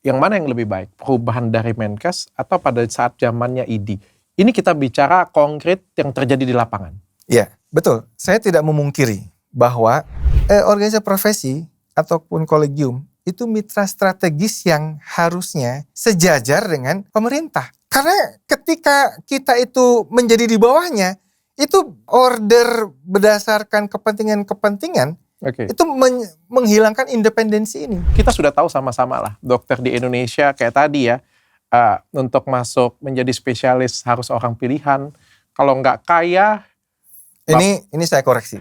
yang mana yang lebih baik? Perubahan dari Menkes atau pada saat zamannya ID? Ini kita bicara konkret yang terjadi di lapangan. Ya, betul. Saya tidak memungkiri bahwa organisasi profesi ataupun kolegium itu mitra strategis yang harusnya sejajar dengan pemerintah. Karena ketika kita itu menjadi di bawahnya, itu order berdasarkan kepentingan-kepentingan, itu menghilangkan independensi ini. Kita sudah tahu sama-sama lah, dokter di Indonesia kayak tadi ya, untuk masuk menjadi spesialis harus orang pilihan. Kalau nggak kaya... Ini saya koreksi.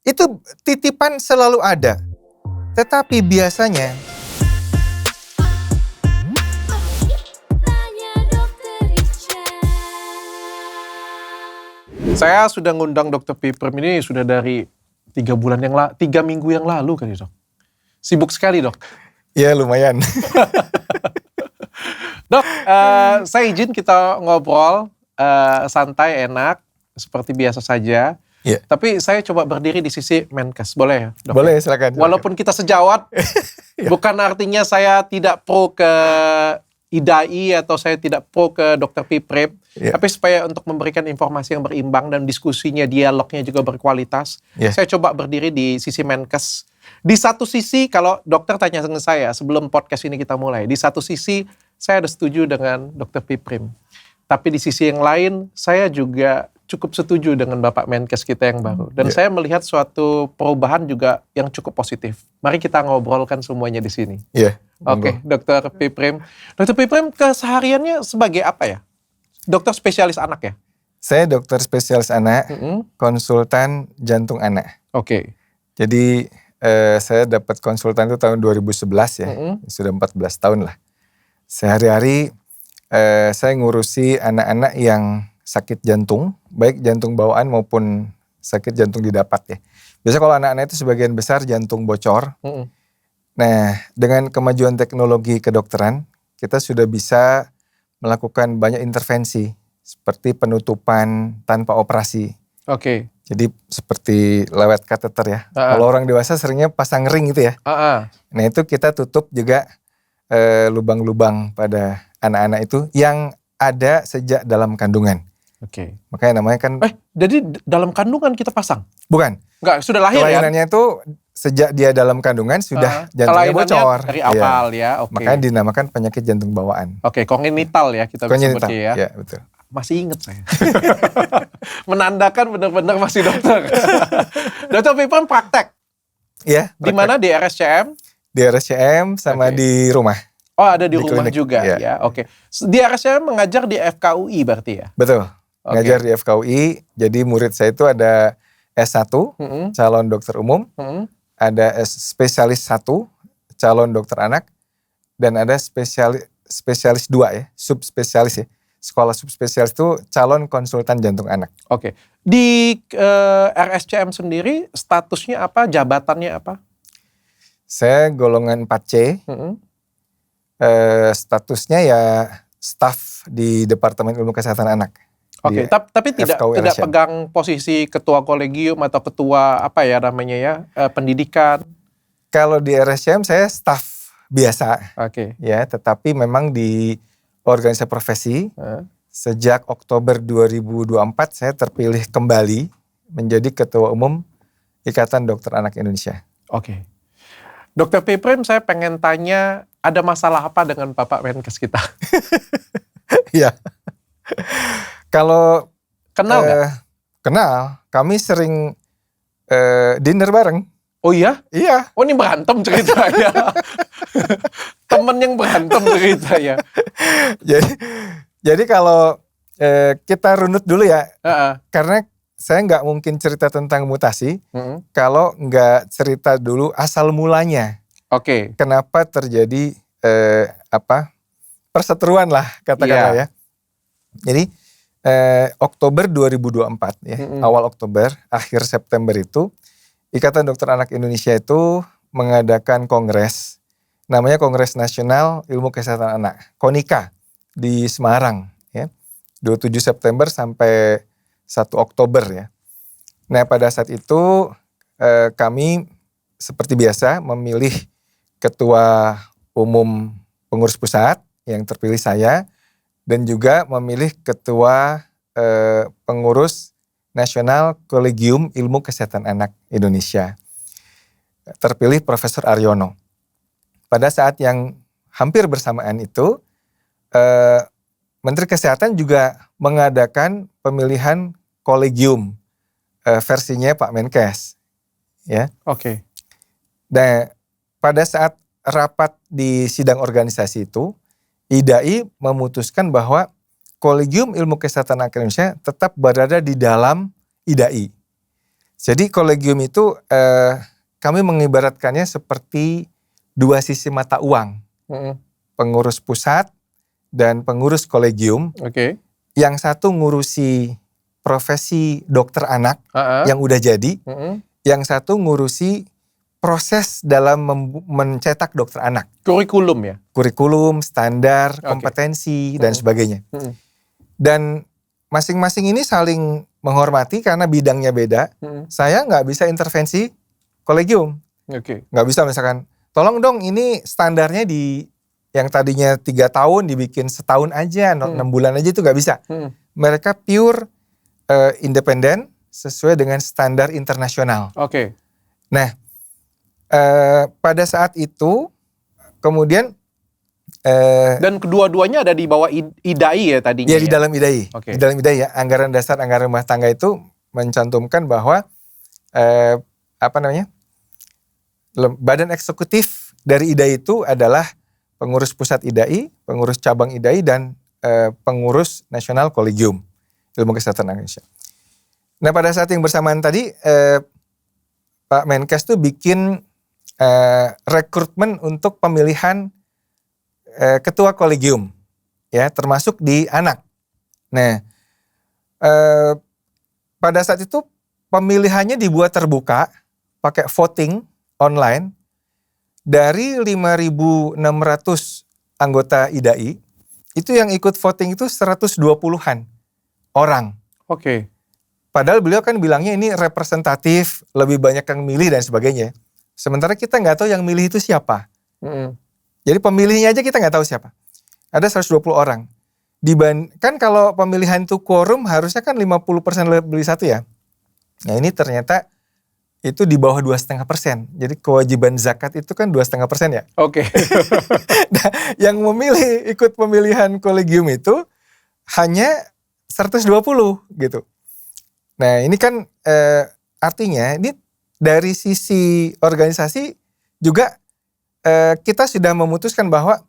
Itu titipan selalu ada. Tetapi biasanya... Saya sudah ngundang Dr. Piprem ini sudah dari 3 minggu yang lalu kali dok. Sibuk sekali dok. Ya lumayan. Dok, saya izin kita ngobrol santai, enak, seperti biasa saja. Yeah. Tapi saya coba berdiri di sisi Menkes, boleh ya dok? Boleh, silakan. Walaupun kita sejawat, bukan artinya saya tidak pro ke IDAI atau saya tidak pro ke Dr. Piprem. Yeah. Tapi supaya untuk memberikan informasi yang berimbang dan diskusinya, dialognya juga berkualitas. Yeah. Saya coba berdiri di sisi Menkes. Di satu sisi kalau dokter tanya dengan saya sebelum podcast ini kita mulai. Di satu sisi saya ada setuju dengan Dr. Piprem. Tapi di sisi yang lain saya juga cukup setuju dengan Bapak Menkes kita yang baru. Dan saya melihat suatu perubahan juga yang cukup positif. Mari kita ngobrolkan semuanya di sini. Yeah. Oke, Dr. Piprem. Dr. Piprem kesehariannya sebagai apa ya? Dokter spesialis anak ya? Saya dokter spesialis anak, konsultan jantung anak. Oke. Jadi saya dapat konsultan itu tahun 2011 ya, sudah 14 tahun lah. Sehari-hari saya ngurusi anak-anak yang sakit jantung, baik jantung bawaan maupun sakit jantung didapat ya. Biasanya kalau anak-anak itu sebagian besar jantung bocor. Nah, dengan kemajuan teknologi kedokteran, kita sudah bisa melakukan banyak intervensi seperti penutupan tanpa operasi. Oke. Jadi seperti lewat kateter ya. Kalau orang dewasa seringnya pasang ring gitu ya. Nah itu kita tutup juga lubang-lubang pada anak-anak itu yang ada sejak dalam kandungan. Oke. Makanya namanya kan. Jadi dalam kandungan kita pasang? Bukan. Enggak, sudah lahir ya? Kelainannya itu sejak dia dalam kandungan sudah jantungnya bocor. Dari awal ya. Oke. Makanya dinamakan penyakit jantung bawaan. Oke, kongenital ya kita sebutnya ya. Ya betul. Masih ingat saya. Menandakan benar-benar masih dokter. Dr. Piprem praktek? Iya. Di mana? Di RSCM? Di RSCM sama di rumah. Oh ada di rumah klinik juga ya. Oke. Di RSCM mengajar di FKUI berarti ya? Betul. Ngajar di FKUI. Jadi murid saya itu ada S1, calon dokter umum. Ada spesialis 1, calon dokter anak. Dan ada spesialis 2 ya, subspesialis ya. Sekolah subspesialis itu calon konsultan jantung anak. Oke. Di RSCM sendiri statusnya apa, jabatannya apa? Saya golongan 4C. Statusnya ya staf di Departemen Ilmu Kesehatan Anak. Oke, tapi tidak pegang posisi ketua kolegium atau ketua apa ya namanya ya, pendidikan. Kalau di RSCM saya staf biasa. Oke. Ya, tetapi memang di organisasi profesi sejak Oktober 2024 saya terpilih kembali menjadi ketua umum Ikatan Dokter Anak Indonesia. Oke. Dr. Piprem, saya pengen tanya, ada masalah apa dengan Bapak Menkes kita? Iya. Kalau kenal nggak? Kenal, kami sering dinner bareng. Oh iya? Iya. Oh ini berantem ceritanya. Temen yang berantem ceritanya. Jadi kalau kita runut dulu ya, karena saya nggak mungkin cerita tentang mutasi kalau nggak cerita dulu asal mulanya. Oke. Kenapa terjadi perseteruan lah katakanlah ya. Jadi Oktober 2024 ya, awal Oktober, akhir September itu Ikatan Dokter Anak Indonesia itu mengadakan kongres, namanya Kongres Nasional Ilmu Kesehatan Anak, KONIKA di Semarang ya. 27 September sampai 1 Oktober ya. Nah pada saat itu kami seperti biasa memilih ketua umum pengurus pusat yang terpilih saya, dan juga memilih ketua pengurus Nasional Kolegium Ilmu Kesehatan Anak Indonesia. Terpilih Profesor Aryono. Pada saat yang hampir bersamaan itu, Menteri Kesehatan juga mengadakan pemilihan kolegium versinya Pak Menkes. Ya. Oke. Nah, pada saat rapat di sidang organisasi itu, IDAI memutuskan bahwa Kolegium Ilmu Kesehatan Anak Indonesia tetap berada di dalam IDAI. Jadi kolegium itu kami mengibaratkannya seperti dua sisi mata uang. Pengurus pusat dan pengurus kolegium. Oke. Yang satu ngurusi profesi dokter anak yang udah jadi. Yang satu ngurusi proses dalam mencetak dokter anak. Kurikulum ya? Kurikulum, standar, kompetensi, dan sebagainya. Dan masing-masing ini saling menghormati karena bidangnya beda. Saya nggak bisa intervensi kolegium. Nggak bisa misalkan, tolong dong ini standarnya di yang tadinya 3 tahun dibikin setahun aja, 6 bulan aja, itu nggak bisa. Mereka pure independen sesuai dengan standar internasional. Nah, pada saat itu kemudian dan kedua-duanya ada di bawah IDAI ya tadinya? Ya, di dalam IDAI. Di dalam IDAI ya, anggaran dasar anggaran rumah tangga itu mencantumkan bahwa badan eksekutif dari IDAI itu adalah pengurus pusat IDAI, pengurus cabang IDAI, dan pengurus nasional kolegium ilmu kesehatan Indonesia. Nah, pada saat yang bersamaan tadi Pak Menkes tuh bikin rekrutmen untuk pemilihan ketua kolegium, ya, termasuk di anak. Nah, pada saat itu pemilihannya dibuat terbuka, pakai voting online. Dari 5.600 anggota IDAI, itu yang ikut voting itu 120-an orang. Padahal beliau kan bilangnya ini representatif, lebih banyak yang milih dan sebagainya. Sementara kita nggak tahu yang milih itu siapa. Jadi pemilihnya aja kita nggak tahu siapa. Ada 120 orang. Kan kalau pemilihan itu quorum harusnya kan 50% lebih 1 ya. Nah, ini ternyata itu di bawah 2,5%. Jadi kewajiban zakat itu kan 2,5% ya. Nah, yang memilih ikut pemilihan kolegium itu hanya 120 gitu. Nah, ini kan artinya ini dari sisi organisasi juga kita sudah memutuskan bahwa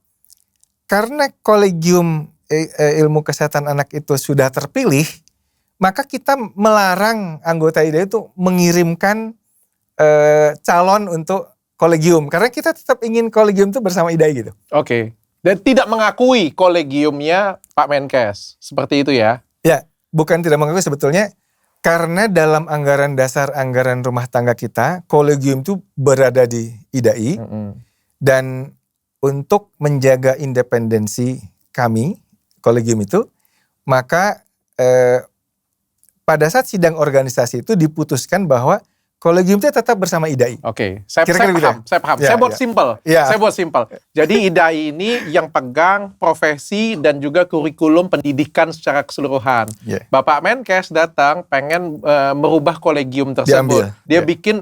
karena kolegium ilmu kesehatan anak itu sudah terpilih, maka kita melarang anggota IDAI itu mengirimkan calon untuk kolegium. Karena kita tetap ingin kolegium itu bersama IDAI gitu. Dan tidak mengakui kolegiumnya Pak Menkes. Seperti itu ya? Ya, bukan tidak mengakui sebetulnya. Karena dalam anggaran dasar anggaran rumah tangga kita, kolegium itu berada di IDAI. Dan untuk menjaga independensi kami, kolegium itu, maka pada saat sidang organisasi itu diputuskan bahwa kolegium itu tetap bersama IDAI. Saya paham. Saya buat simpel. Jadi IDAI ini yang pegang profesi dan juga kurikulum pendidikan secara keseluruhan. Bapak Menkes datang pengen merubah kolegium tersebut.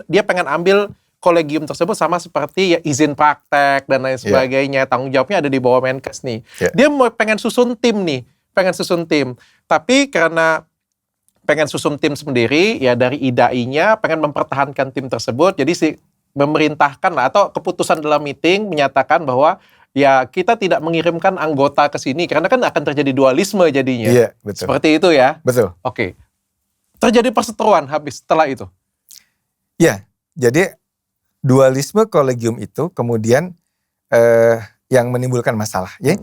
Dia pengen ambil kolegium tersebut sama seperti ya izin praktek dan lain sebagainya. Tanggung jawabnya ada di bawah Menkes nih. Dia pengen susun tim nih. Tapi karena pengen susun tim sendiri, ya dari IDAI-nya pengen mempertahankan tim tersebut. Jadi memerintahkan lah, atau keputusan dalam meeting menyatakan bahwa ya kita tidak mengirimkan anggota ke sini. Karena kan akan terjadi dualisme jadinya. Betul. Seperti itu ya? Betul. Terjadi perseteruan habis setelah itu? Ya, jadi dualisme kolegium itu kemudian yang menimbulkan masalah. Ya.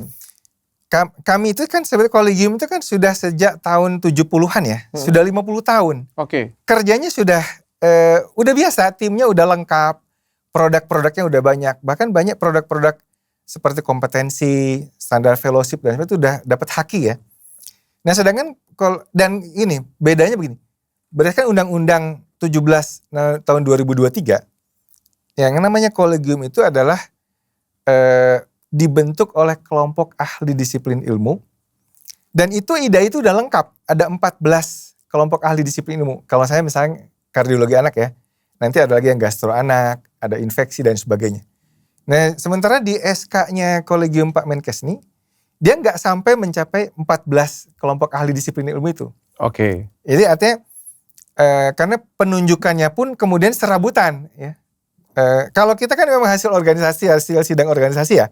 Kami itu kan sebenarnya kolegium itu kan sudah sejak tahun 70-an ya. Sudah 50 tahun. Kerjanya sudah udah biasa, timnya udah lengkap, produk-produknya udah banyak. Bahkan banyak produk-produk seperti kompetensi, standar fellowship dan sebagainya itu udah dapat haki ya. Nah, sedangkan dan ini bedanya begini. Berdasarkan Undang-Undang 17 tahun 2023, yang namanya kolegium itu adalah dibentuk oleh kelompok ahli disiplin ilmu. Dan itu IDAI itu udah lengkap. Ada 14 kelompok ahli disiplin ilmu. Kalau saya misalnya kardiologi anak ya, nanti ada lagi yang gastro anak, ada infeksi dan sebagainya. Nah sementara di SK-nya Kolegium Pak Menkes ini, dia nggak sampai mencapai 14 kelompok ahli disiplin ilmu itu. Oke. Jadi artinya karena penunjukannya pun kemudian serabutan ya. Kalau kita kan memang hasil organisasi, hasil sidang organisasi ya.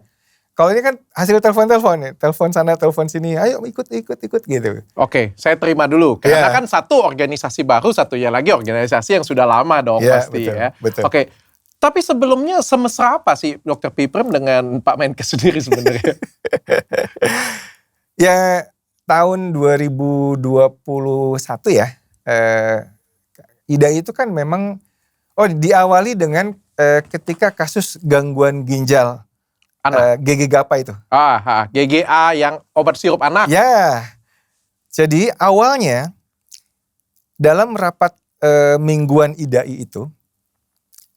Kalau ini kan hasil telepon-telepon ya, telepon sana, telepon sini, ayo ikut gitu. Oke, saya terima dulu. Karena kan satu organisasi baru, satunya lagi organisasi yang sudah lama dong pasti betul, ya. Betul. Oke, tapi sebelumnya semesra apa sih Dr. Piprem dengan Pak Menkes sendiri sebenarnya? Ya tahun 2021 ya, IDAI itu kan memang diawali dengan ketika kasus gangguan ginjal GG Gapa itu. GGA yang obat sirup anak. Ya, jadi awalnya dalam rapat mingguan IDAI itu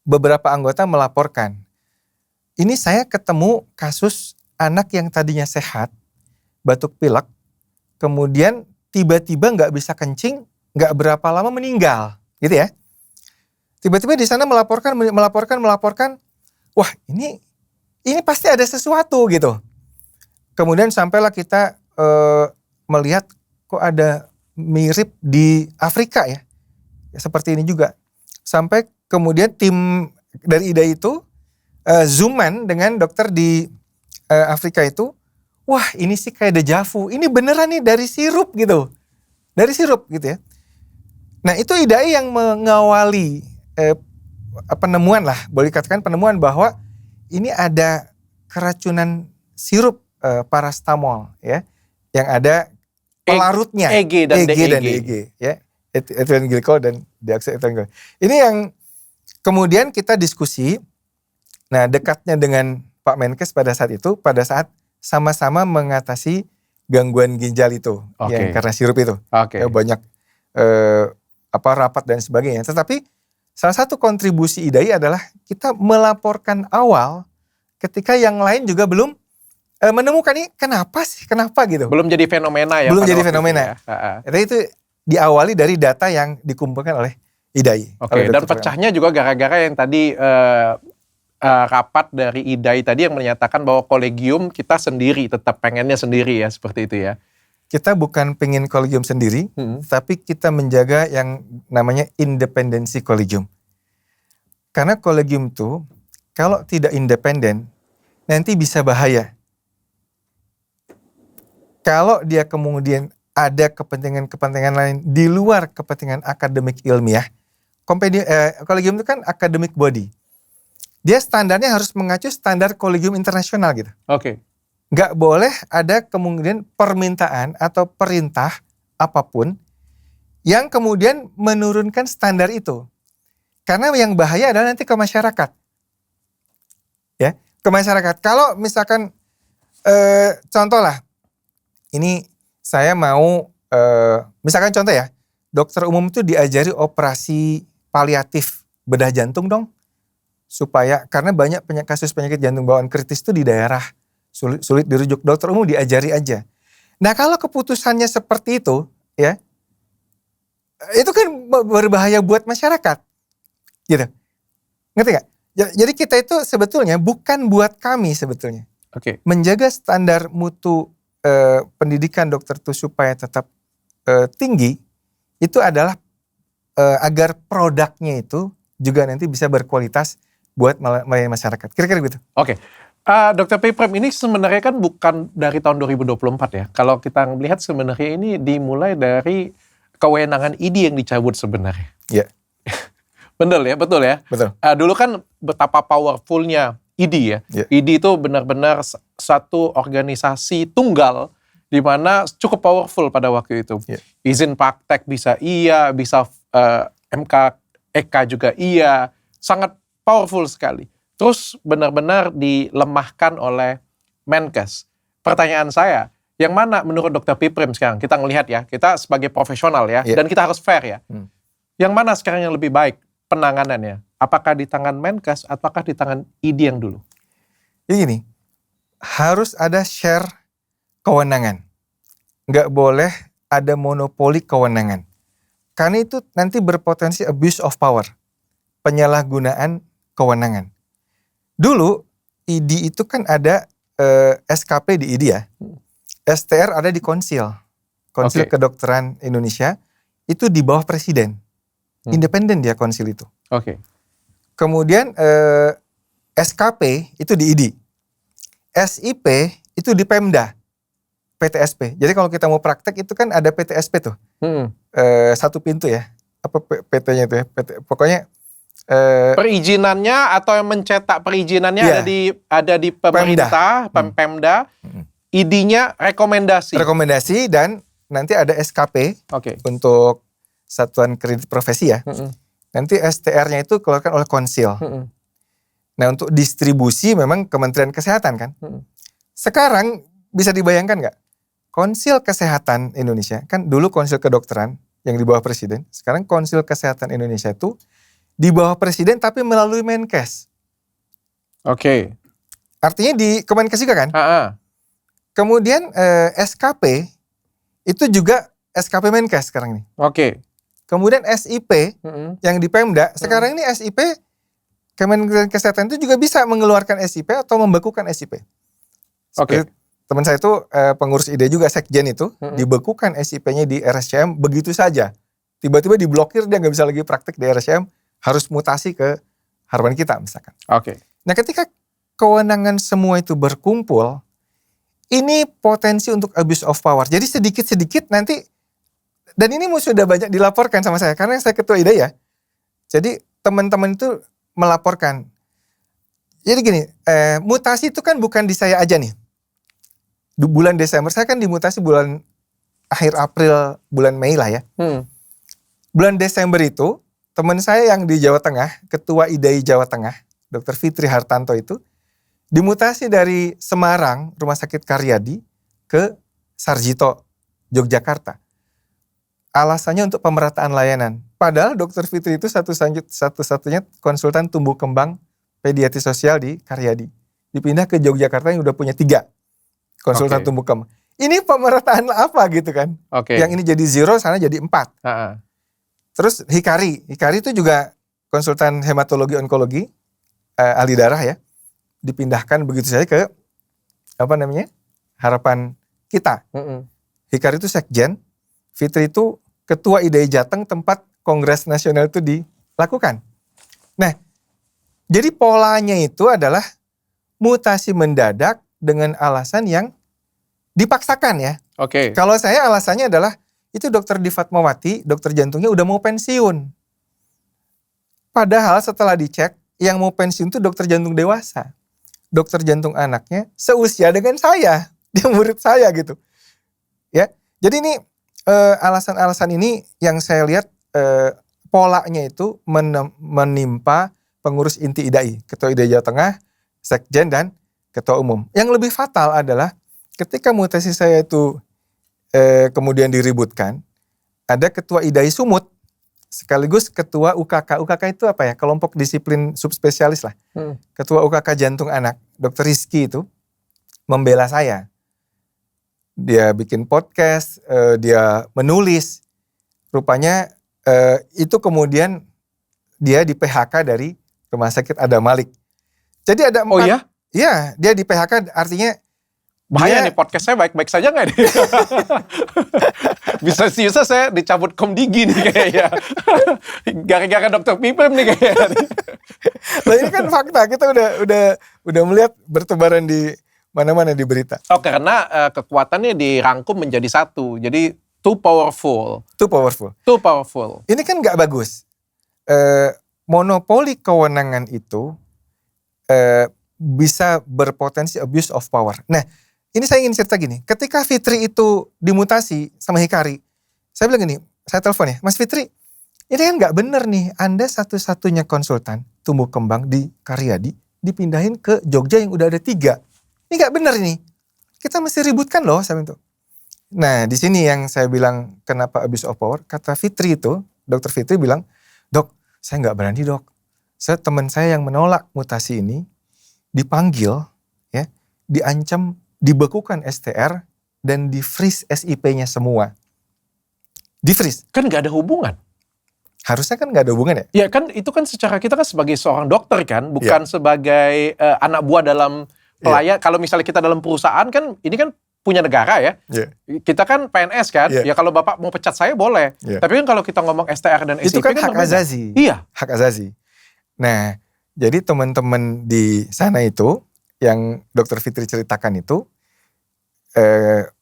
beberapa anggota melaporkan, ini saya ketemu kasus anak yang tadinya sehat, batuk pilek, kemudian tiba-tiba nggak bisa kencing, nggak berapa lama meninggal, gitu ya. Tiba-tiba di sana melaporkan, wah ini pasti ada sesuatu gitu. Kemudian sampailah kita melihat kok ada mirip di Afrika ya, seperti ini juga. Sampai kemudian tim dari IDAI itu zooman dengan dokter di Afrika itu, wah ini sih kayak deja vu, ini beneran nih dari sirup gitu ya. Nah itu IDAI yang mengawali penemuan lah, boleh dikatakan penemuan bahwa ini ada keracunan sirup parastamol ya, yang ada pelarutnya EG dan DEG ya, ethylene glycol dan dioksida ethylene glycol. Ini yang kemudian kita diskusi. Nah dekatnya dengan Pak Menkes pada saat sama-sama mengatasi gangguan ginjal itu yang karena sirup itu. Ya, banyak rapat dan sebagainya. Tetapi salah satu kontribusi IDAI adalah kita melaporkan awal ketika yang lain juga belum menemukan ini kenapa gitu. Belum jadi fenomena ya. Belum jadi fenomena. Jadi itu diawali dari data yang dikumpulkan oleh IDAI. Dan pecahnya juga gara-gara yang tadi rapat dari IDAI tadi yang menyatakan bahwa kolegium kita sendiri, tetap pengennya sendiri ya, seperti itu ya. Kita bukan pengen kolegium sendiri, tapi kita menjaga yang namanya independensi kolegium. Karena kolegium itu kalau tidak independen, nanti bisa bahaya. Kalau dia kemudian ada kepentingan-kepentingan lain di luar kepentingan akademik ilmiah, kolegium itu kan academic body. Dia standarnya harus mengacu standar kolegium internasional gitu. Nggak boleh ada kemudian permintaan atau perintah apapun yang kemudian menurunkan standar itu. Karena yang bahaya adalah nanti ke masyarakat. Ya, ke masyarakat. Kalau misalkan contoh lah, ini saya mau misalkan contoh ya, dokter umum itu diajari operasi paliatif bedah jantung dong. Supaya karena banyak kasus penyakit jantung bawaan kritis itu di daerah sulit dirujuk, dokter umum diajari aja. Nah kalau keputusannya seperti itu ya, itu kan berbahaya buat masyarakat gitu, ngerti gak? Jadi kita itu sebetulnya bukan buat kami sebetulnya menjaga standar mutu pendidikan dokter itu supaya tetap tinggi, itu adalah agar produknya itu juga nanti bisa berkualitas buat melayani masyarakat, kira-kira gitu. Dr. Piprem, ini sebenarnya kan bukan dari tahun 2024 ya. Kalau kita melihat sebenarnya ini dimulai dari kewenangan IDI yang dicabut sebenarnya. Iya. Betul ya? Betul. Dulu kan betapa powerfulnya IDI ya. Yeah. IDI itu benar-benar satu organisasi tunggal di mana cukup powerful pada waktu itu. Yeah. Izin praktek bisa bisa MK-EK juga sangat powerful sekali. Terus benar-benar dilemahkan oleh Menkes. Pertanyaan saya, yang mana menurut Dr. Piprem sekarang? Kita ngelihat ya, kita sebagai profesional ya, dan kita harus fair ya. Yang mana sekarang yang lebih baik penanganannya? Apakah di tangan Menkes, ataukah di tangan IDI yang dulu? Jadi gini, harus ada share kewenangan. Nggak boleh ada monopoli kewenangan. Karena itu nanti berpotensi abuse of power. Penyalahgunaan kewenangan. Dulu ID itu kan ada SKP di ID ya. STR ada di Konsil. Konsil Kedokteran Indonesia itu di bawah presiden. Independen dia konsil itu. Kemudian SKP itu di ID. SIP itu di Pemda. PTSP. Jadi kalau kita mau praktek itu kan ada PTSP tuh. Satu pintu ya. Apa PT-nya itu ya? Pokoknya perizinannya atau yang mencetak perizinannya ada di pemerintah, Pemda. ID-nya rekomendasi dan nanti ada SKP untuk Satuan Kredit Profesi ya. Nanti STR-nya itu dikeluarkan oleh Konsil. Nah untuk distribusi memang Kementerian Kesehatan kan. Sekarang bisa dibayangkan nggak? Konsil Kesehatan Indonesia kan dulu Konsil Kedokteran yang di bawah Presiden. Sekarang Konsil Kesehatan Indonesia itu di bawah Presiden tapi melalui Menkes. Artinya di Kemenkes juga kan? Kemudian SKP itu juga SKP Menkes sekarang ini. Kemudian SIP yang di Pemda, sekarang ini SIP Kementerian Kesehatan itu juga bisa mengeluarkan SIP atau membekukan SIP. Teman saya itu pengurus ID juga sekjen itu dibekukan SIP-nya di RSCM begitu saja. Tiba-tiba diblokir, dia nggak bisa lagi praktek di RSCM, harus mutasi ke Harapan Kita misalkan. Nah ketika kewenangan semua itu berkumpul, ini potensi untuk abuse of power. Jadi sedikit-sedikit nanti, dan ini sudah banyak dilaporkan sama saya, karena saya ketua IDA ya. Jadi teman-teman itu melaporkan. Jadi gini, mutasi itu kan bukan di saya aja nih. Di bulan Desember, saya kan dimutasi bulan akhir April, bulan Mei lah ya. Bulan Desember itu, teman saya yang di Jawa Tengah, ketua IDAI Jawa Tengah, Dr. Fitri Hartanto itu, dimutasi dari Semarang, Rumah Sakit Karyadi, ke Sarjito, Yogyakarta. Alasannya untuk pemerataan layanan. Padahal Dr. Fitri itu satu-satunya konsultan tumbuh kembang pediatri sosial di Karyadi. Dipindah ke Yogyakarta yang udah punya 3 konsultan tumbuh kembang. Ini pemerataan apa gitu kan? Yang ini jadi 0, sana jadi 4. Terus Hikari itu juga konsultan hematologi onkologi, ahli darah ya. Dipindahkan begitu saja ke Harapan Kita. Hikari itu sekjen, Fitri itu ketua IDAI Jateng tempat Kongres Nasional itu dilakukan. Nah, jadi polanya itu adalah mutasi mendadak dengan alasan yang dipaksakan ya. Kalau saya alasannya adalah itu Dr. Di Fatmawati, dokter jantungnya udah mau pensiun. Padahal setelah dicek, yang mau pensiun itu dokter jantung dewasa. Dokter jantung anaknya seusia dengan saya. Dia murid saya gitu. Ya. Jadi ini alasan-alasan ini yang saya lihat polanya itu menimpa pengurus inti IDAI. Ketua IDAI Jawa Tengah, sekjen dan ketua umum. Yang lebih fatal adalah ketika mutasi saya itu kemudian diributkan, ada ketua IDAI Sumut sekaligus ketua UKK. UKK itu apa ya? Kelompok disiplin subspesialis lah. Ketua UKK jantung anak, Dr. Rizky itu membela saya. Dia bikin podcast, dia menulis. Rupanya itu kemudian dia di PHK dari Rumah Sakit Adam Malik. Jadi ada 4. Oh ya? Iya, dia di PHK artinya bahaya nih, podcast saya baik-baik saja nggak nih? Bisa saya dicabut komdigi nih kayaknya. Gara-gara Dr. Pipem nih kayaknya. Nah ini kan fakta, kita udah melihat bertebaran di mana-mana di berita. Karena kekuatannya dirangkum menjadi satu. Jadi too powerful. Ini kan nggak bagus. Monopoli kewenangan itu bisa berpotensi abuse of power. Nah, ini saya ingin cerita gini. Ketika Fitri itu dimutasi sama Hikari, saya bilang gini, saya telepon ya, Mas Fitri, ini kan nggak bener nih. Anda satu-satunya konsultan tumbuh kembang di Karyadi dipindahin ke Jogja yang udah ada 3. Ini nggak bener ini. Kita mesti ributkan loh, saya itu. Nah, di sini yang saya bilang kenapa abuse of power. Kata Fitri itu, Dr. Fitri bilang, Dok, saya nggak berani dok. Teman saya yang menolak mutasi ini dipanggil, ya, diancam dibekukan STR dan di-freeze SIP-nya semua. Di-freeze. Kan nggak ada hubungan. Harusnya kan nggak ada hubungan ya? Ya kan itu kan secara kita kan sebagai seorang dokter kan, bukan sebagai anak buah dalam pelayan. Kalau misalnya kita dalam perusahaan kan, ini kan punya negara ya. Kita kan PNS kan, ya kalau Bapak mau pecat saya boleh. Tapi kan kalau kita ngomong STR dan SIP itu kan hak azazi. Iya. Hak azazi. Nah, jadi teman-teman di sana itu, yang Dokter Fitri ceritakan itu,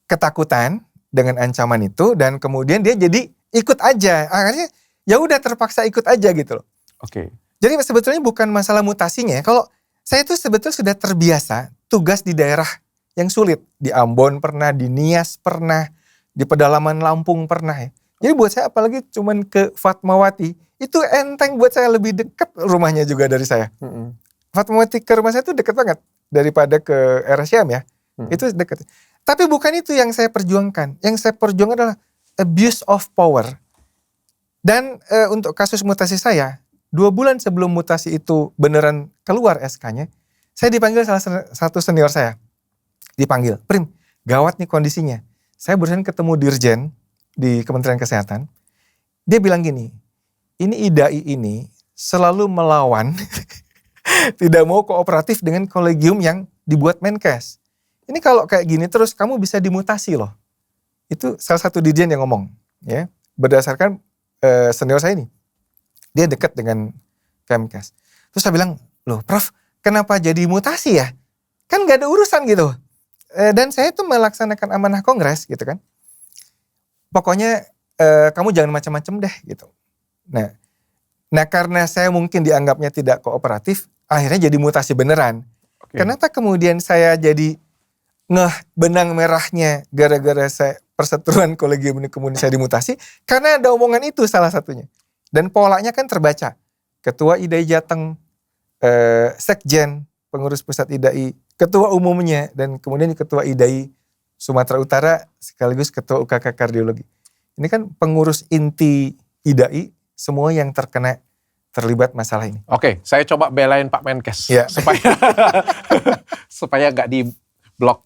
ketakutan dengan ancaman itu, dan kemudian dia jadi ikut aja. Akhirnya ya udah terpaksa ikut aja gitu loh. Oke. Jadi sebetulnya bukan masalah mutasinya. Kalau saya itu sebetulnya sudah terbiasa tugas di daerah yang sulit. Di Ambon pernah, di Nias pernah, di pedalaman Lampung pernah ya. Jadi buat saya apalagi cuman ke Fatmawati, itu enteng buat saya, lebih dekat rumahnya juga dari saya. Fatmawati ke rumah saya itu dekat banget daripada ke RSCM ya. Itu dekat. Tapi bukan itu yang saya perjuangkan. Yang saya perjuangkan adalah abuse of power. Dan untuk kasus mutasi saya, 2 bulan sebelum mutasi itu beneran keluar SK-nya, saya dipanggil salah satu senior saya. Dipanggil, Prim, gawat nih kondisinya. Saya barusan ketemu Dirjen di Kementerian Kesehatan. Dia bilang gini, ini IDAI ini selalu melawan, tidak mau kooperatif dengan kolegium yang dibuat Menkes. Ini kalau kayak gini terus kamu bisa dimutasi loh. Itu salah satu Dirjen yang ngomong, ya, berdasarkan senior saya ini, dia dekat dengan Kemkes. Terus saya bilang, loh Prof, kenapa jadi mutasi ya? Kan gak ada urusan gitu. Dan saya tuh melaksanakan amanah kongres gitu kan. Pokoknya kamu jangan macam-macam deh gitu. Nah karena saya mungkin dianggapnya tidak kooperatif, akhirnya jadi mutasi beneran. Kenapa kemudian saya jadi benang merahnya gara-gara saya perseteruan kolegium ini kemudian saya dimutasi? Karena ada omongan itu salah satunya. Dan polanya kan terbaca. Ketua IDAI Jateng, Sekjen, pengurus pusat IDAI, ketua umumnya, dan kemudian ketua IDAI Sumatera Utara sekaligus ketua UKK Kardiologi. Ini kan pengurus inti IDAI, semua yang terlibat masalah ini. Oke, saya coba belain Pak Menkes supaya nggak di blok.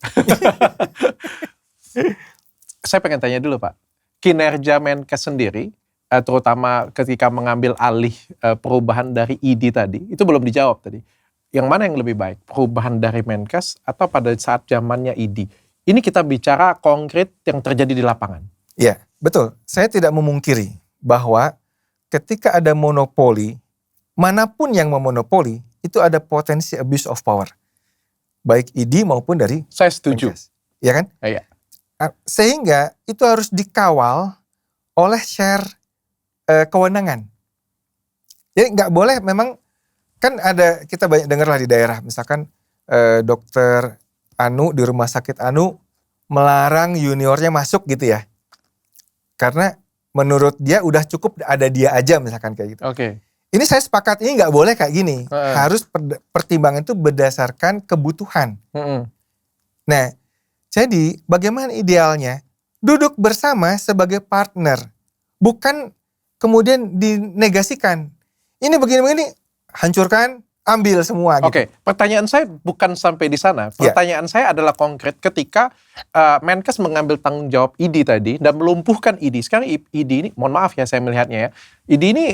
Saya pengen tanya dulu Pak, kinerja Menkes sendiri, terutama ketika mengambil alih perubahan dari ID tadi, itu belum dijawab tadi. Yang mana yang lebih baik, perubahan dari Menkes atau pada saat zamannya ID? Ini kita bicara konkret yang terjadi di lapangan. Ya, betul. Saya tidak memungkiri bahwa ketika ada monopoli, manapun yang memonopoli, itu ada potensi abuse of power. Baik ID maupun dari Saya setuju. Menkes. Ya kan? Iya. Sehingga itu harus dikawal oleh share kewenangan. Jadi nggak boleh, memang kan ada, kita banyak dengar lah di daerah, misalkan dokter Anu di rumah sakit Anu melarang juniornya masuk gitu ya. Karena menurut dia udah cukup ada dia aja misalkan kayak gitu. Oke. Ini saya sepakat, ini nggak boleh kayak gini. Harus pertimbangan itu berdasarkan kebutuhan. Nah, jadi bagaimana idealnya? Duduk bersama sebagai partner. Bukan kemudian dinegasikan. Ini begini-begini, hancurkan, ambil semua. Oke, pertanyaan saya bukan sampai di sana. Pertanyaan saya adalah konkret ketika Menkes mengambil tanggung jawab ID tadi dan melumpuhkan ID. Sekarang ID ini, mohon maaf ya saya melihatnya ya, ID ini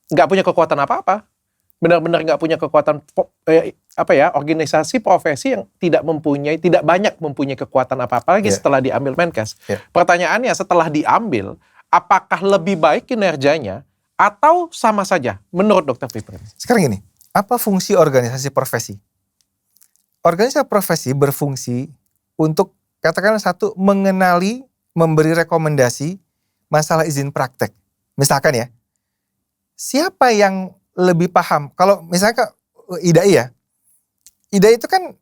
nggak punya kekuatan apa-apa. Benar-benar nggak punya kekuatan organisasi profesi yang tidak banyak mempunyai kekuatan apa-apa lagi setelah diambil Menkes. Pertanyaannya, setelah diambil, apakah lebih baik kinerjanya atau sama saja menurut Dr. Fitri? Sekarang gini, apa fungsi organisasi profesi? Organisasi profesi berfungsi untuk, katakanlah satu, mengenali, memberi rekomendasi masalah izin praktek. Misalkan ya, siapa yang lebih paham? Kalau misalnya IDAI ya, IDAI itu kan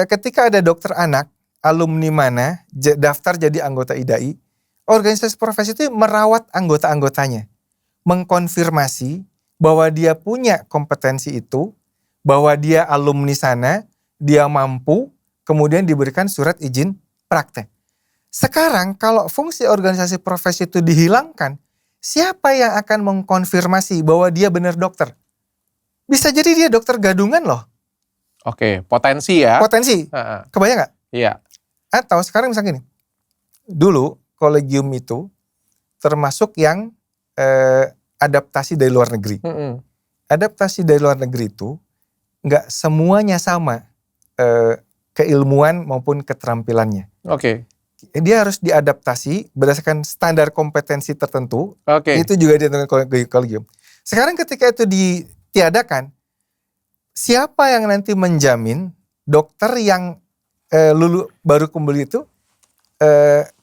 ketika ada dokter anak, alumni mana, daftar jadi anggota IDAI, organisasi profesi itu merawat anggota-anggotanya. Mengkonfirmasi bahwa dia punya kompetensi itu, bahwa dia alumni sana, dia mampu, kemudian diberikan surat izin praktek. Sekarang kalau fungsi organisasi profesi itu dihilangkan, siapa yang akan mengkonfirmasi bahwa dia benar dokter? Bisa jadi dia dokter gadungan loh. Oke, potensi ya. Potensi. Kebayang nggak? Iya. Atau sekarang misalnya gini, dulu kolegium itu termasuk yang adaptasi dari luar negeri. Adaptasi dari luar negeri itu nggak semuanya sama keilmuan maupun keterampilannya. Oke. Dia harus diadaptasi berdasarkan standar kompetensi tertentu. Oke. Itu juga ditentukan kolegium. Sekarang ketika itu ditiadakan, siapa yang nanti menjamin dokter yang baru kembali itu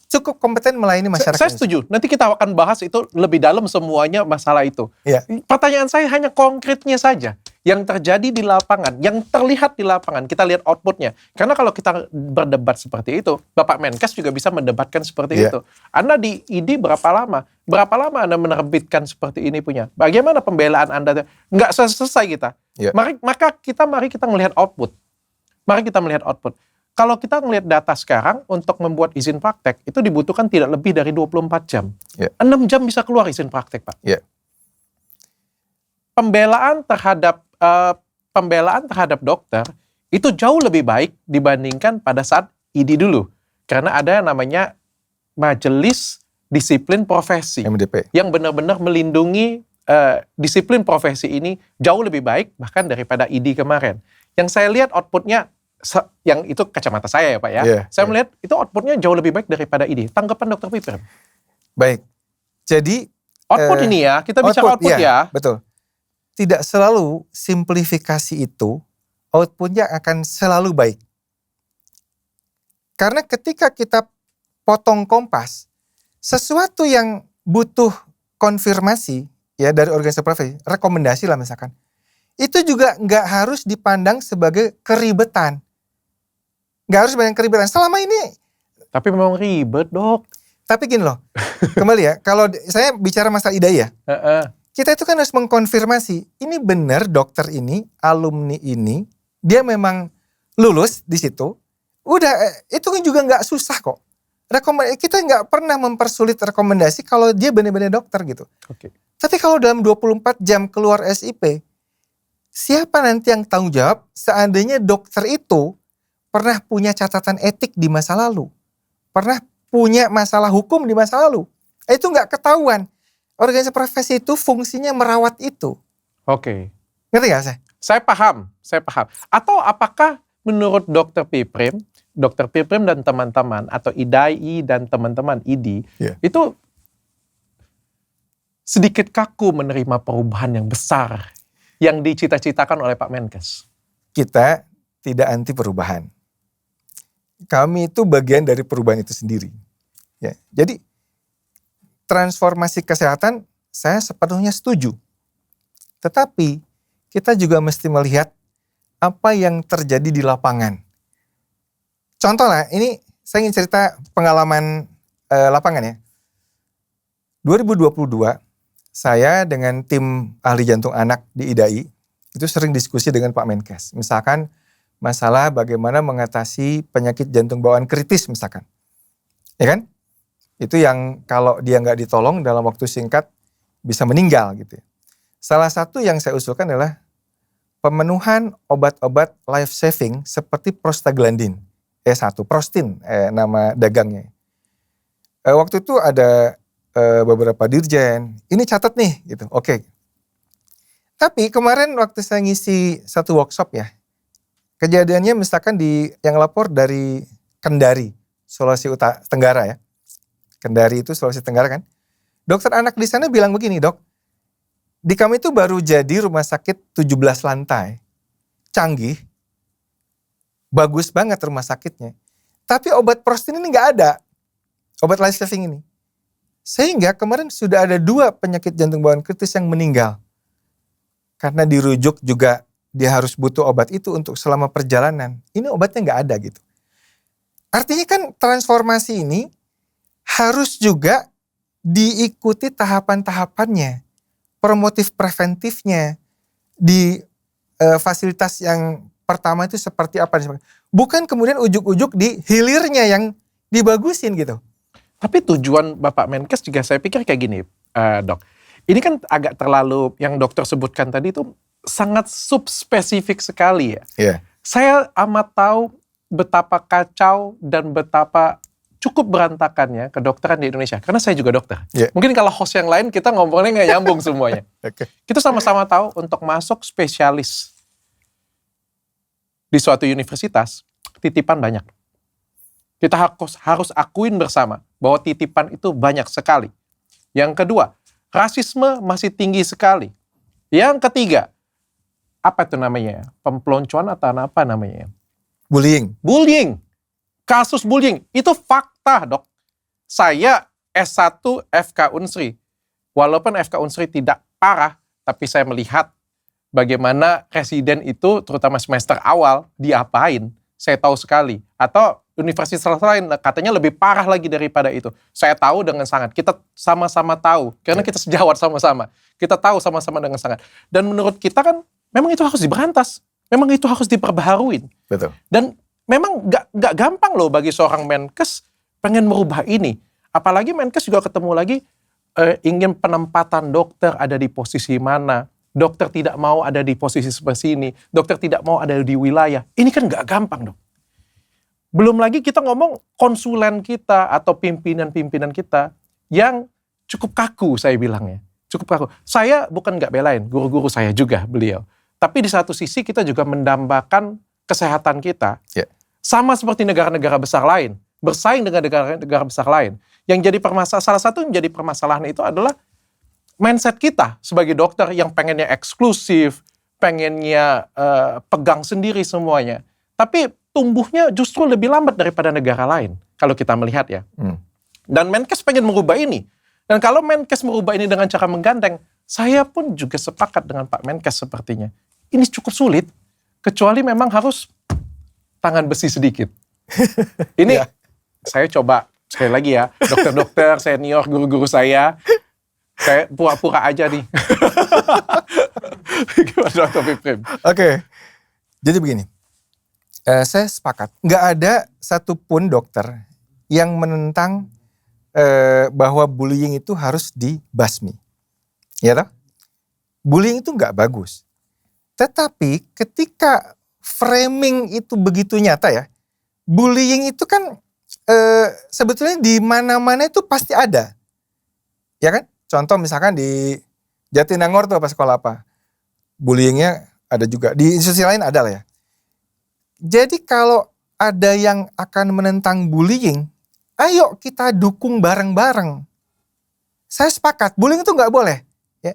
cukup kompeten melayani masyarakat? Saya setuju. Nanti kita akan bahas itu lebih dalam semuanya masalah itu. Ya. Pertanyaan saya hanya konkretnya saja. Yang terjadi di lapangan, yang terlihat di lapangan, kita lihat outputnya. Karena kalau kita berdebat seperti itu, Bapak Menkes juga bisa mendebatkan seperti itu. Anda di ID berapa lama? Berapa lama Anda menerbitkan seperti ini punya? Bagaimana pembelaan Anda? Nggak selesai kita. Mari kita melihat output. Mari kita melihat output. Kalau kita melihat data sekarang, untuk membuat izin praktek, itu dibutuhkan tidak lebih dari 24 jam. 6 jam bisa keluar izin praktek, Pak. Pembelaan terhadap dokter itu jauh lebih baik dibandingkan pada saat ID dulu. Karena ada yang namanya Majelis Disiplin Profesi. MDP. Yang benar-benar melindungi disiplin profesi ini jauh lebih baik bahkan daripada ID kemarin. Yang saya lihat outputnya, yang itu kacamata saya ya Pak ya. Saya melihat itu outputnya jauh lebih baik daripada ID. Tanggapan Dr. Piprem? Baik. Jadi output ini ya, kita bicara output ya. Betul. Tidak selalu simplifikasi itu outputnya akan selalu baik. Karena ketika kita potong kompas, sesuatu yang butuh konfirmasi ya dari organisasi profesi, rekomendasi lah misalkan, itu juga nggak harus dipandang sebagai keribetan. Nggak harus banyak keribetan. Selama ini. Tapi memang ribet, Dok. Tapi gini loh, kembali ya, kalau saya bicara masalah IDAI ya, kita itu kan harus mengkonfirmasi, ini benar dokter ini, alumni ini, dia memang lulus di situ. Udah, itu kan juga nggak susah kok. Kita nggak pernah mempersulit rekomendasi kalau dia benar-benar dokter gitu. Tapi kalau dalam 24 jam keluar SIP, siapa nanti yang tanggung jawab seandainya dokter itu pernah punya catatan etik di masa lalu, pernah punya masalah hukum di masa lalu, itu nggak ketahuan. Organisasi profesi itu fungsinya merawat itu. Ngerti gak saya? Saya paham. Atau apakah menurut Dr. Piprem dan teman-teman atau IDAI dan teman-teman ID itu sedikit kaku menerima perubahan yang besar yang dicita-citakan oleh Pak Menkes? Kita tidak anti perubahan. Kami itu bagian dari perubahan itu sendiri. Ya, jadi transformasi kesehatan saya sepenuhnya setuju. Tetapi kita juga mesti melihat apa yang terjadi di lapangan. Contoh lah, ini saya ingin cerita pengalaman lapangan ya. 2022 saya dengan tim ahli jantung anak di IDAI itu sering diskusi dengan Pak Menkes. Misalkan masalah bagaimana mengatasi penyakit jantung bawaan kritis misalkan. Ya kan? Itu yang kalau dia nggak ditolong dalam waktu singkat bisa meninggal gitu ya. Salah satu yang saya usulkan adalah pemenuhan obat-obat life saving seperti prostaglandin E1, Prostin nama dagangnya. Waktu itu ada beberapa dirjen, ini catat nih gitu, oke. Tapi kemarin waktu saya ngisi satu workshop ya, kejadiannya misalkan yang lapor dari Kendari, Sulawesi Tenggara ya. Kendari itu Sulawesi Tenggara kan. Dokter anak di sana bilang begini, Dok. Di kami itu baru jadi rumah sakit 17 lantai. Canggih. Bagus banget rumah sakitnya. Tapi obat prostin ini nggak ada. Obat life saving ini. Sehingga kemarin sudah ada 2 penyakit jantung bawaan kritis yang meninggal. Karena dirujuk juga dia harus butuh obat itu untuk selama perjalanan. Ini obatnya nggak ada gitu. Artinya kan transformasi ini harus juga diikuti tahapan-tahapannya. Promotif preventifnya di fasilitas yang pertama itu seperti apa. Bukan kemudian ujuk-ujuk di hilirnya yang dibagusin gitu. Tapi tujuan Bapak Menkes juga saya pikir kayak gini, Dok. Ini kan agak terlalu, yang dokter sebutkan tadi itu sangat subspesifik sekali ya. Saya amat tahu betapa kacau dan betapa cukup berantakannya kedokteran di Indonesia. Karena saya juga dokter. Yeah. Mungkin kalau host yang lain kita ngomongnya nggak nyambung semuanya. Okay. Kita sama-sama tahu untuk masuk spesialis di suatu universitas, titipan banyak. Kita harus akuin bersama bahwa titipan itu banyak sekali. Yang kedua, rasisme masih tinggi sekali. Yang ketiga, apa itu namanya? Pempeloncoan atau apa namanya? Bullying. Bullying. Kasus bullying. Itu fakta, Dok. Saya S1 FK Unsri. Walaupun FK Unsri tidak parah, tapi saya melihat bagaimana residen itu, terutama semester awal, diapain. Saya tahu sekali. Atau universitas lain katanya lebih parah lagi daripada itu. Saya tahu dengan sangat. Kita sama-sama tahu. Karena kita sejawat sama-sama. Kita tahu sama-sama dengan sangat. Dan menurut kita kan, memang itu harus diberantas. Memang itu harus diperbaharuin. Betul. Dan memang gak gampang loh bagi seorang Menkes pengen merubah ini. Apalagi Menkes juga ketemu lagi ingin penempatan dokter ada di posisi mana. Dokter tidak mau ada di posisi seperti ini. Dokter tidak mau ada di wilayah. Ini kan gak gampang dong. Belum lagi kita ngomong konsulen kita atau pimpinan-pimpinan kita yang cukup kaku, saya bilangnya. Cukup kaku. Saya bukan gak belain, guru-guru saya juga beliau. Tapi di satu sisi kita juga mendambakan kesehatan kita. Yeah. Sama seperti negara-negara besar lain. Bersaing dengan negara-negara besar lain. Yang jadi salah satu yang menjadi permasalahan itu adalah mindset kita sebagai dokter yang pengennya eksklusif, pengennya pegang sendiri semuanya. Tapi tumbuhnya justru lebih lambat daripada negara lain. Kalau kita melihat ya. Dan Menkes pengen merubah ini. Dan kalau Menkes merubah ini dengan cara menggandeng, saya pun juga sepakat dengan Pak Menkes sepertinya. Ini cukup sulit. Kecuali memang harus tangan besi sedikit. Ini saya coba sekali lagi ya. Dokter-dokter senior, guru-guru saya pura-pura aja nih. Gimana Dr. Piprim? Oke. Jadi begini. Saya sepakat, nggak ada satupun dokter yang menentang bahwa bullying itu harus dibasmi. Ya toh? Bullying itu nggak bagus. Tetapi ketika framing itu begitu nyata ya, bullying itu kan sebetulnya di mana-mana itu pasti ada. Ya kan? Contoh misalkan di Jatinangor tuh apa sekolah apa? Bullyingnya ada juga. Di institusi lain ada lah ya. Jadi kalau ada yang akan menentang bullying, ayo kita dukung bareng-bareng. Saya sepakat, bullying itu nggak boleh. Ya.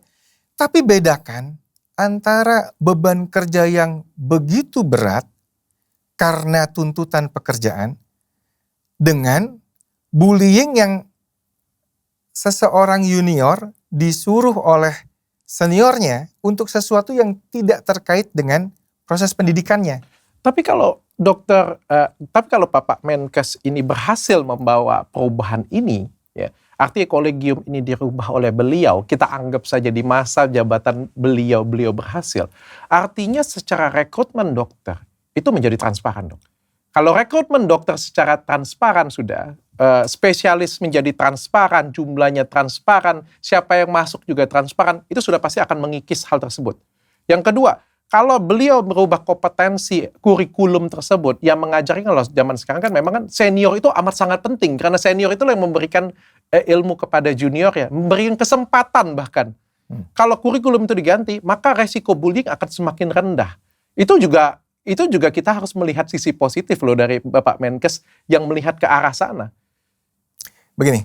Tapi bedakan antara beban kerja yang begitu berat karena tuntutan pekerjaan dengan bullying yang seseorang junior disuruh oleh seniornya untuk sesuatu yang tidak terkait dengan proses pendidikannya. Tapi kalau kalau Bapak Menkes ini berhasil membawa perubahan ini, ya, artinya kolegium ini dirubah oleh beliau, kita anggap saja di masa jabatan beliau berhasil. Artinya secara rekrutmen dokter itu menjadi transparan, dok. Kalau rekrutmen dokter secara transparan sudah, spesialis menjadi transparan, jumlahnya transparan, siapa yang masuk juga transparan, itu sudah pasti akan mengikis hal tersebut. Yang kedua, kalau beliau merubah kompetensi kurikulum tersebut yang mengajarkan kalau zaman sekarang kan memang kan senior itu amat sangat penting karena senior itu yang memberikan ilmu kepada junior ya, memberikan kesempatan bahkan. Kalau kurikulum itu diganti, maka resiko bullying akan semakin rendah. Itu juga kita harus melihat sisi positif loh dari Bapak Menkes yang melihat ke arah sana. Begini,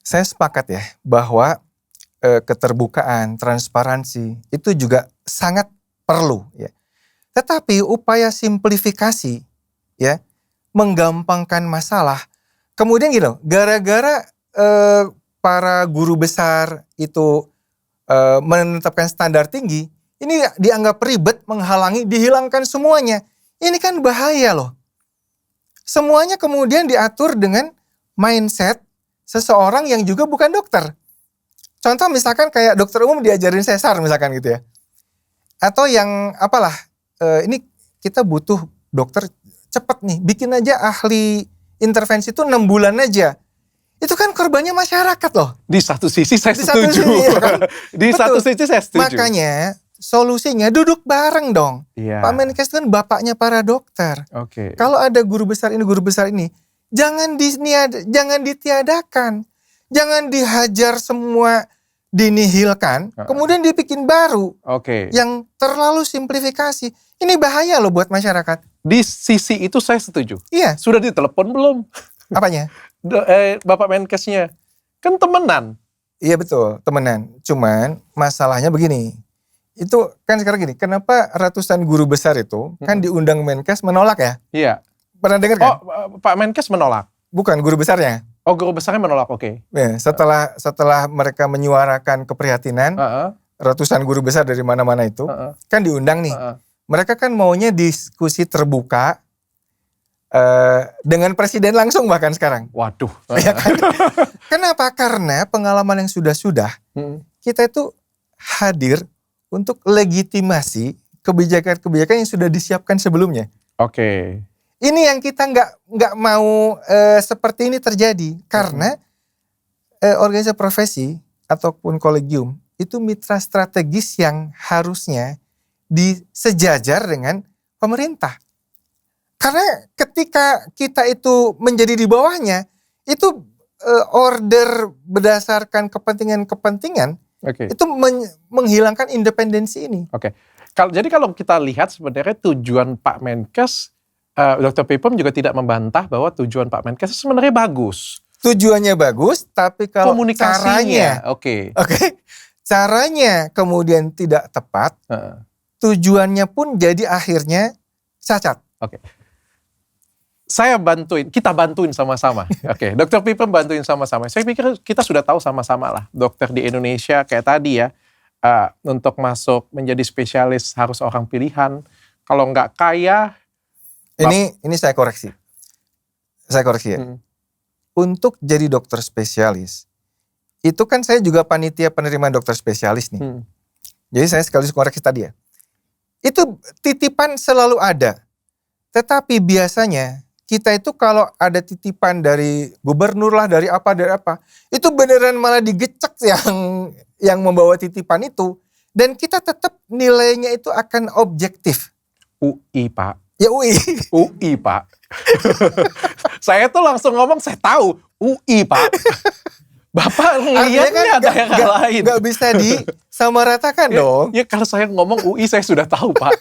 saya sepakat ya bahwa keterbukaan, transparansi itu juga sangat perlu ya. Tetapi upaya simplifikasi ya, menggampangkan masalah. Kemudian gitu, gara-gara para guru besar itu menetapkan standar tinggi, ini dianggap ribet, menghalangi, dihilangkan semuanya. Ini kan bahaya loh. Semuanya kemudian diatur dengan mindset seseorang yang juga bukan dokter. Contoh misalkan kayak dokter umum diajarin sesar misalkan gitu ya. Atau yang apalah, ini kita butuh dokter cepet nih, bikin aja ahli intervensi itu 6 bulan aja. Itu kan korbannya masyarakat loh. Di satu sisi saya setuju. Satu sisi, ya kan? Di satu sisi saya setuju. Makanya solusinya duduk bareng dong. Iya. Pak Menkes kan bapaknya para dokter. Oke. Kalau ada guru besar ini, jangan ditiadakan. Jangan dihajar semua, dinihilkan, kemudian dibikin baru. Oke. Yang terlalu simplifikasi. Ini bahaya loh buat masyarakat. Di sisi itu saya setuju. Iya. Sudah ditelepon belum? Apanya? Bapak Menkesnya. Kan temenan. Iya betul, temenan. Cuman masalahnya begini. Itu kan sekarang gini, kenapa ratusan guru besar itu kan diundang Menkes menolak ya? Iya. Pernah dengar kan? Oh, Pak Menkes menolak? Bukan, guru besarnya. Oh, guru besarnya menolak, oke. Ya, setelah mereka menyuarakan keprihatinan, ratusan guru besar dari mana-mana itu, kan diundang nih. Mereka kan maunya diskusi terbuka dengan presiden langsung bahkan sekarang. Waduh. Ya kan? Kenapa? Karena pengalaman yang sudah-sudah, kita itu hadir untuk legitimasi kebijakan-kebijakan yang sudah disiapkan sebelumnya. Oke. Ini yang kita nggak mau seperti ini terjadi karena organisasi profesi ataupun kolegium itu mitra strategis yang harusnya disejajar dengan pemerintah. Karena ketika kita itu menjadi di bawahnya, itu order berdasarkan kepentingan-kepentingan, itu menghilangkan independensi ini. Oke. Jadi kalau kita lihat sebenarnya tujuan Pak Menkes, Dr. Piprim juga tidak membantah bahwa tujuan Pak Menkes sebenarnya bagus. Tujuannya bagus, tapi kalau komunikasinya, caranya, caranya kemudian tidak tepat, tujuannya pun jadi akhirnya cacat. Oke. Kita bantuin sama-sama. Oke, Dr. Piprim bantuin sama-sama. Saya pikir kita sudah tahu sama-sama lah, dokter di Indonesia kayak tadi ya, untuk masuk menjadi spesialis harus orang pilihan. Kalau nggak kaya. Ini saya koreksi. Ya. Untuk jadi dokter spesialis, itu kan saya juga panitia penerima dokter spesialis nih. Jadi saya sekaligus koreksi tadi ya. Itu titipan selalu ada. Tetapi biasanya kita itu kalau ada titipan dari gubernur lah, dari apa, itu beneran malah digecek yang membawa titipan itu. Dan kita tetap nilainya itu akan objektif. UI, Pak. Ya UI. UI, Pak. Saya tuh langsung ngomong, saya tahu. UI, Pak. Bapak ngeliatnya kan daerah lain. Gak bisa disamaratakan dong. Ya kalau saya ngomong UI saya sudah tahu, Pak.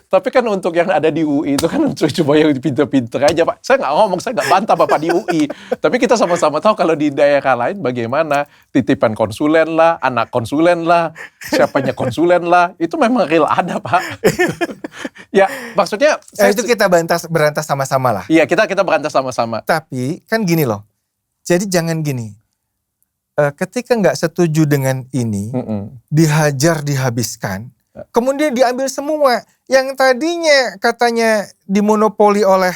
Tapi kan untuk yang ada di UI itu kan coba yang pinter-pinter aja, Pak. Saya nggak ngomong, saya nggak bantah Bapak di UI. Tapi kita sama-sama tahu kalau di daerah lain bagaimana titipan konsulen lah, anak konsulen lah, siapanya konsulen lah. Itu memang real ada, Pak. Ya maksudnya. Itu kita berantas sama-sama lah. Iya kita berantas sama-sama. Tapi kan gini loh. Jadi jangan gini. Ketika nggak setuju dengan ini, dihajar, dihabiskan, kemudian diambil semua. Yang tadinya katanya dimonopoli oleh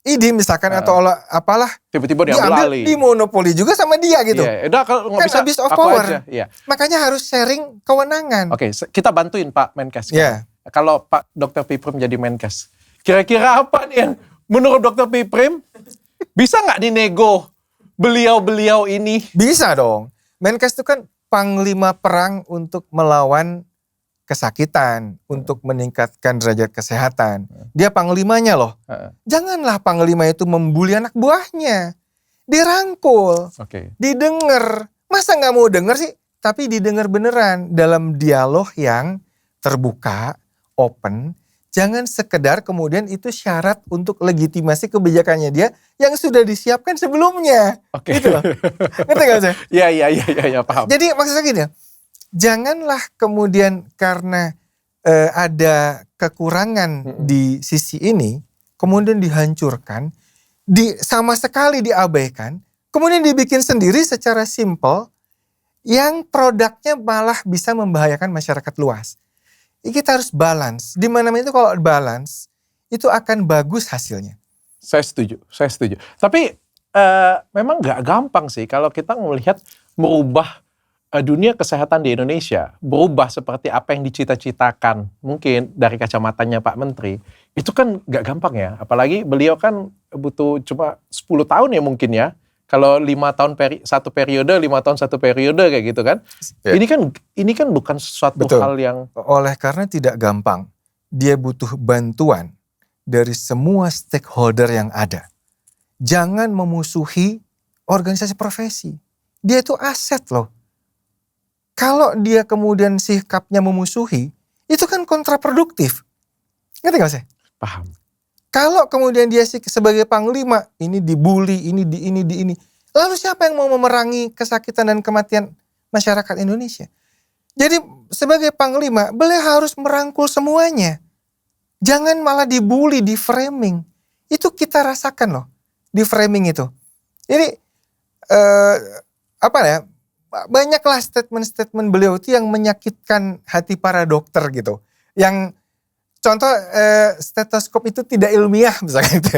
ID misalkan atau oleh apalah, tiba-tiba diambil alih. Dimonopoli juga sama dia gitu. Iya, udah kalau kan bisa abuse of aku power. aja. Iya. Makanya harus sharing kewenangan. Oke, kita bantuin Pak Menkes. Iya. Kalau Pak Dr. Piprim jadi Menkes, kira-kira apa nih yang menurut Dr. Piprim bisa nggak dinego beliau-beliau ini? Bisa dong. Menkes itu kan panglima perang untuk melawan kesakitan, untuk meningkatkan derajat kesehatan. Dia panglimanya loh. Janganlah panglima itu membuli anak buahnya. Dirangkul, didengar. Masa nggak mau denger sih? Tapi didengar beneran dalam dialog yang terbuka, open. Jangan sekedar kemudian itu syarat untuk legitimasi kebijakannya dia yang sudah disiapkan sebelumnya. Gitu loh. Ngerti gak sih? Iya, paham. Jadi maksudnya gini, janganlah kemudian karena ada kekurangan di sisi ini, kemudian dihancurkan, sama sekali diabaikan, kemudian dibikin sendiri secara simple, yang produknya malah bisa membahayakan masyarakat luas. Kita harus balance. Di mana-mana itu kalau balance, itu akan bagus hasilnya. Saya setuju. Tapi memang nggak gampang sih kalau kita melihat merubah dunia kesehatan di Indonesia, berubah seperti apa yang dicita-citakan, mungkin dari kacamatanya Pak Menteri, itu kan nggak gampang ya. Apalagi beliau kan butuh cuma 10 tahun ya mungkin ya, Kalau 5 tahun satu periode, 5 tahun satu periode kayak gitu kan. Ya. Ini kan bukan sesuatu Betul. hal yang... Oleh karena tidak gampang, dia butuh bantuan dari semua stakeholder yang ada. Jangan memusuhi organisasi profesi. Dia itu aset loh. Kalau dia kemudian sikapnya memusuhi, itu kan kontraproduktif. Ngerti gak sih? Paham. Kalau kemudian dia sebagai panglima, ini dibully, ini. Lalu siapa yang mau memerangi kesakitan dan kematian masyarakat Indonesia? Jadi sebagai panglima, beliau harus merangkul semuanya. Jangan malah dibully, di framing. Itu kita rasakan loh, di framing itu. Jadi banyaklah statement-statement beliau itu yang menyakitkan hati para dokter gitu. Yang contoh stetoskop itu tidak ilmiah misalnya gitu.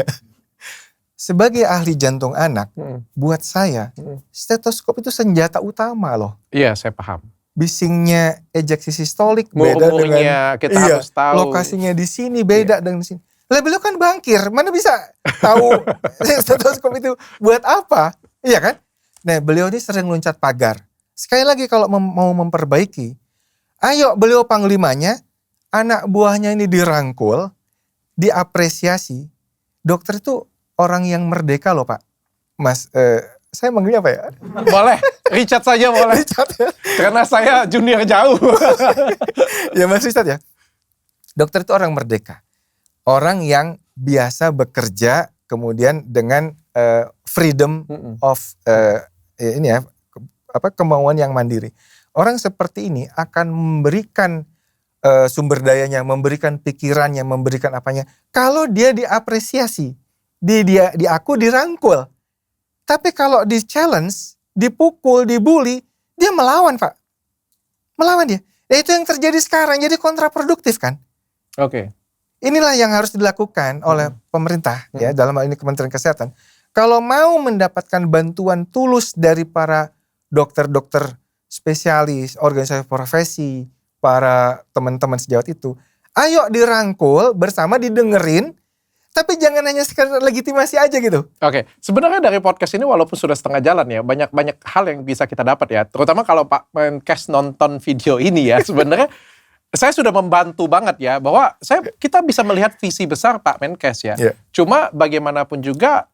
Sebagai ahli jantung anak, buat saya stetoskop itu senjata utama loh. Iya, saya paham. Bisingnya ejeksi sistolik beda dengan kita harus tahu. Lokasinya di sini beda dengan di sini. Lah beliau kan bankir, mana bisa tahu stetoskop itu buat apa? Iya kan? Nah, beliau ini sering loncat pagar. Sekali lagi kalau mau memperbaiki, ayo beliau panglimanya, anak buahnya ini dirangkul, diapresiasi. Dokter itu orang yang merdeka loh Pak. Mas, saya manggilnya apa ya? Boleh, Richard saja boleh. Richard ya? Karena saya junior jauh. Ya Mas Richard ya. Dokter itu orang merdeka. Orang yang biasa bekerja kemudian dengan freedom of kemauan yang mandiri. Orang seperti ini akan memberikan sumber dayanya, memberikan pikirannya, memberikan apanya. Kalau dia diapresiasi, diaku, dirangkul. Tapi kalau di challenge, dipukul, dibully, dia melawan Pak. Melawan dia. Ya itu yang terjadi sekarang, jadi kontraproduktif kan. Oke. Inilah yang harus dilakukan oleh pemerintah ya, dalam hal ini Kementerian Kesehatan. Kalau mau mendapatkan bantuan tulus dari para dokter-dokter spesialis, organisasi profesi, para teman-teman sejawat itu, ayo dirangkul bersama, didengerin, tapi jangan hanya sekedar legitimasi aja gitu. Oke, sebenarnya dari podcast ini walaupun sudah setengah jalan ya, banyak hal yang bisa kita dapat ya. Terutama kalau Pak Menkes nonton video ini ya, sebenarnya saya sudah membantu banget ya, bahwa kita bisa melihat visi besar Pak Menkes ya. Yeah. Cuma bagaimanapun juga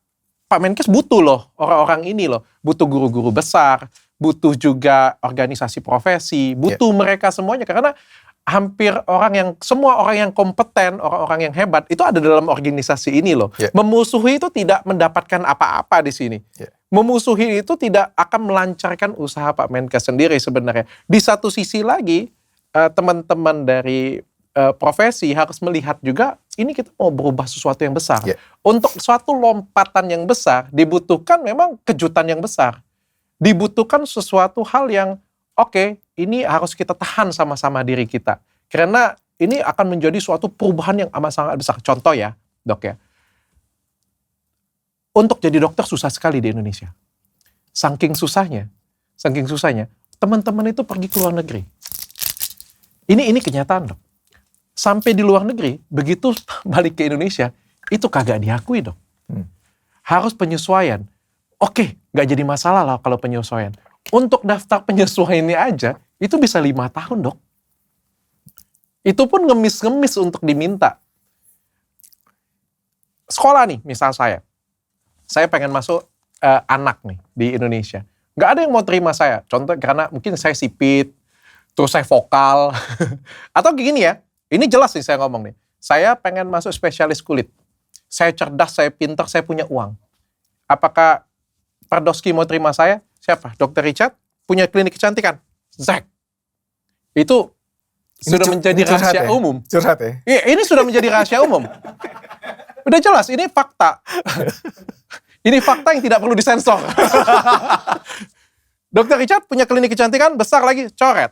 Pak Menkes butuh loh orang-orang ini loh, butuh guru-guru besar, butuh juga organisasi profesi, butuh mereka semuanya, karena hampir semua orang yang kompeten, orang-orang yang hebat itu ada dalam organisasi ini loh. Yeah. Memusuhi itu tidak mendapatkan apa-apa di sini. Yeah. Memusuhi itu tidak akan melancarkan usaha Pak Menkes sendiri sebenarnya. Di satu sisi lagi, teman-teman dari profesi harus melihat juga ini kita mau berubah sesuatu yang besar. Yeah. Untuk suatu lompatan yang besar dibutuhkan memang kejutan yang besar. Dibutuhkan sesuatu hal yang oke, ini harus kita tahan sama-sama diri kita. Karena ini akan menjadi suatu perubahan yang amat sangat besar. Contoh ya, Dok ya. Untuk jadi dokter susah sekali di Indonesia. Saking susahnya, teman-teman itu pergi ke luar negeri. Ini kenyataan, Dok. Sampai di luar negeri, begitu balik ke Indonesia, itu kagak diakui, Dok. Harus penyesuaian. Oke, gak jadi masalah lah kalau penyesuaian. Untuk daftar penyesuaiannya aja, itu bisa 5 tahun, Dok. Itu pun ngemis-ngemis untuk diminta. Sekolah nih, misal saya pengen masuk anak nih di Indonesia. Gak ada yang mau terima saya. Contoh, karena mungkin saya sipit, terus saya vokal. Atau gini ya, ini jelas nih saya ngomong nih. Saya pengen masuk spesialis kulit. Saya cerdas, saya pintar, saya punya uang. Apakah Pardoski mau terima saya? Siapa? Dr. Richard? Punya klinik kecantikan? Zack. Itu sudah menjadi rahasia umum. Curhat ya? Iya, ini sudah menjadi rahasia umum. Udah jelas, ini fakta. Ini fakta yang tidak perlu disensor. Dr. Richard punya klinik kecantikan, besar lagi, coret.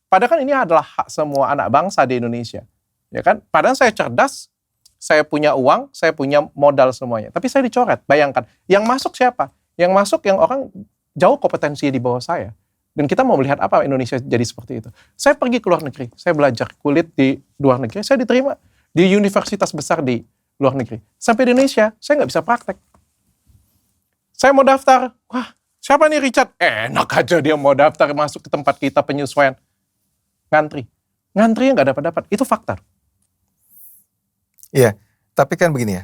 Padahal kan ini adalah hak semua anak bangsa di Indonesia. Ya kan? Padahal saya cerdas, saya punya uang, saya punya modal semuanya. Tapi saya dicoret, bayangkan. Yang masuk siapa? Yang masuk yang orang jauh kompetensinya di bawah saya. Dan kita mau melihat apa Indonesia jadi seperti itu. Saya pergi ke luar negeri, saya belajar kulit di luar negeri, saya diterima di universitas besar di luar negeri. Sampai di Indonesia, saya nggak bisa praktek. Saya mau daftar. Wah, siapa nih Richard? Enak aja dia mau daftar masuk ke tempat kita penyesuaian. Ngantrinya nggak dapat. Itu fakta. Iya, tapi kan begini ya.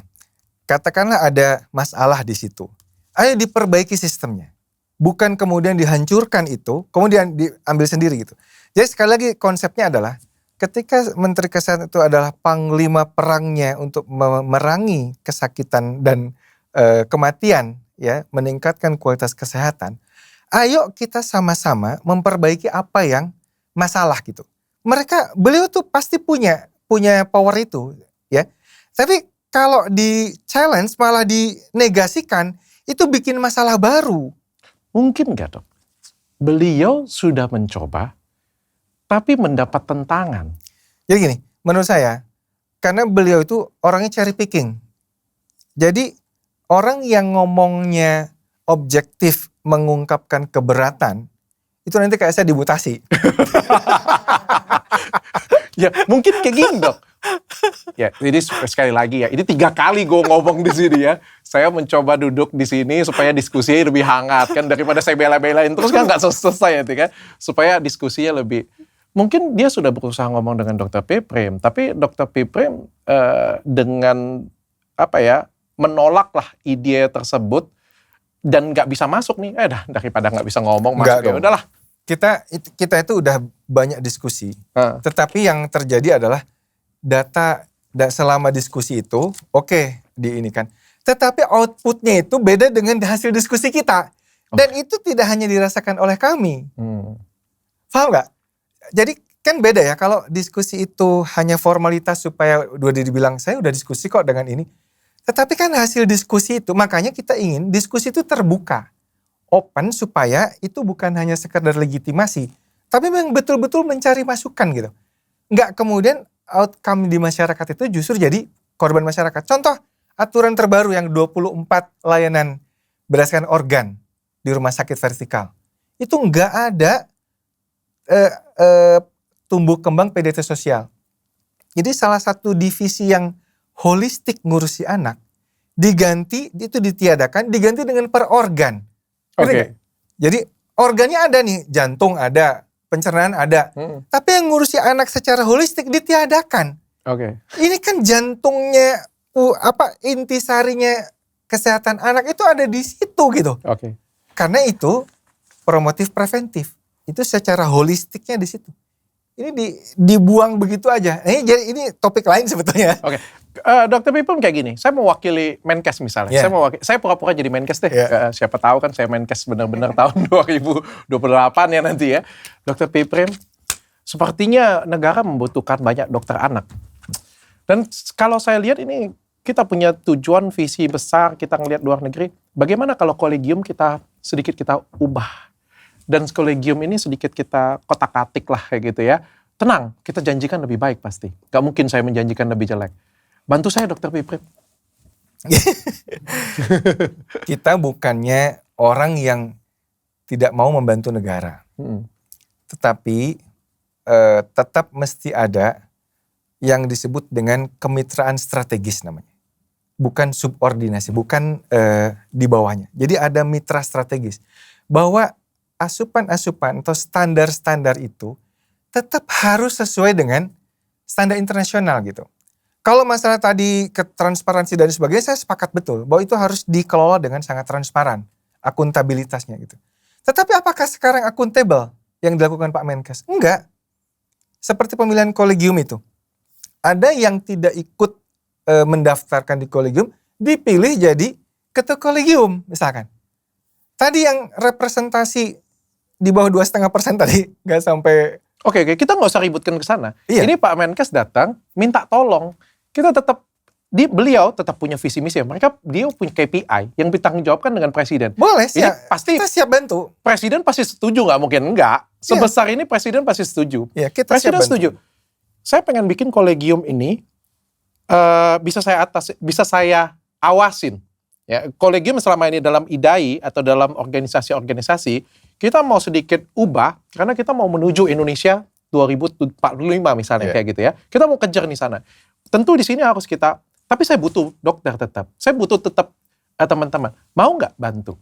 Katakanlah ada masalah di situ. Ayo diperbaiki sistemnya. Bukan kemudian dihancurkan itu, kemudian diambil sendiri gitu. Jadi sekali lagi konsepnya adalah ketika Menteri Kesehatan itu adalah panglima perangnya untuk memerangi kesakitan dan kematian, ya, meningkatkan kualitas kesehatan. Ayo kita sama-sama memperbaiki apa yang masalah gitu. Beliau tuh pasti punya power itu, ya. Tapi kalau di challenge malah dinegasikan, itu bikin masalah baru. Mungkin nggak, Dok? Beliau sudah mencoba, tapi mendapat tentangan. Jadi gini, menurut saya, karena beliau itu orangnya cherry picking. Jadi orang yang ngomongnya objektif mengungkapkan keberatan, itu nanti kayak saya dimutasi. Ya, mungkin kayak gini, Dok. Ya, ini sekali lagi ya, ini 3 kali gue ngomong di sini ya. Saya mencoba duduk di sini supaya diskusinya lebih hangat kan, daripada saya bela-belain terus kan nggak selesai ya kan. Supaya diskusinya lebih. Mungkin dia sudah berusaha ngomong dengan Dr. Piprim, tapi Dr. Piprim dengan menolak lah ide tersebut dan nggak bisa masuk nih. Daripada nggak bisa ngomong masuk ya udahlah. Kita itu udah banyak diskusi, tetapi yang terjadi adalah data selama diskusi itu oke, diinikan. Tetapi outputnya itu beda dengan hasil diskusi kita. Dan itu tidak hanya dirasakan oleh kami. Paham nggak? Jadi kan beda ya kalau diskusi itu hanya formalitas supaya udah dibilang saya udah diskusi kok dengan ini. Tetapi kan hasil diskusi itu, makanya kita ingin diskusi itu terbuka. Open supaya itu bukan hanya sekedar legitimasi. Tapi memang betul-betul mencari masukan gitu. Nggak kemudian outcome di masyarakat itu justru jadi korban masyarakat. Contoh, aturan terbaru yang 24 layanan berdasarkan organ di rumah sakit vertikal. Itu nggak ada tumbuh kembang PDT sosial. Jadi salah satu divisi yang holistik ngurusi anak, ditiadakan, diganti dengan per organ. Oke. Jadi organnya ada nih, jantung ada, pencernaan ada. Tapi yang ngurusi anak secara holistik ditiadakan. Oke. Ini kan jantungnya, intisarinya kesehatan anak itu ada di situ gitu. Oke. Karena itu promotif preventif. Itu secara holistiknya di situ. Ini dibuang begitu aja. Ini topik lain sebetulnya. Oke. Dr. Piprim kayak gini, saya mewakili Menkes misalnya. Yeah. Saya pura-pura jadi Menkes deh. Yeah. Siapa tahu kan saya Menkes benar-benar tahun 2028 ya nanti ya. Dr. Piprim, sepertinya negara membutuhkan banyak dokter anak. Dan kalau saya lihat ini kita punya tujuan visi besar, kita ngelihat luar negeri. Bagaimana kalau kolegium kita sedikit kita ubah? Dan kolegium ini sedikit kita kotak-atik lah kayak gitu ya. Tenang, kita janjikan lebih baik pasti. Gak mungkin saya menjanjikan lebih jelek. Bantu saya Dr. Piprim. Kita bukannya orang yang tidak mau membantu negara. Tetapi tetap mesti ada yang disebut dengan kemitraan strategis namanya. Bukan subordinasi, bukan di bawahnya. Jadi ada mitra strategis. Bahwa asupan-asupan atau standar-standar itu tetap harus sesuai dengan standar internasional gitu. Kalau masalah tadi ketransparansi dan sebagainya, saya sepakat betul bahwa itu harus dikelola dengan sangat transparan, akuntabilitasnya gitu. Tetapi apakah sekarang akuntabel yang dilakukan Pak Menkes? Enggak. Seperti pemilihan kolegium itu. Ada yang tidak ikut mendaftarkan di kolegium, dipilih jadi ketua kolegium misalkan. Tadi yang representasi di bawah 2,5% tadi, nggak sampai. Oke, kita nggak usah ributkan ke sana. Iya. Ini Pak Menkes datang, minta tolong. Kita beliau tetap punya visi misi. Dia punya KPI yang ditanggung jawabkan dengan presiden. Boleh, pasti kita siap bantu. Presiden pasti setuju, nggak mungkin enggak. Sebesar ini presiden pasti setuju. Iya, kita presiden siap bantu. setuju. Saya pengen bikin kolegium ini bisa saya awasin. Ya, kolegium selama ini dalam IDAI atau dalam organisasi-organisasi, kita mau sedikit ubah karena kita mau menuju Indonesia 2045 misalnya kayak gitu ya. Kita mau kejar di sana. Tentu di sini harus tapi saya butuh dokter tetap. Saya butuh tetap teman-teman, mau nggak bantu?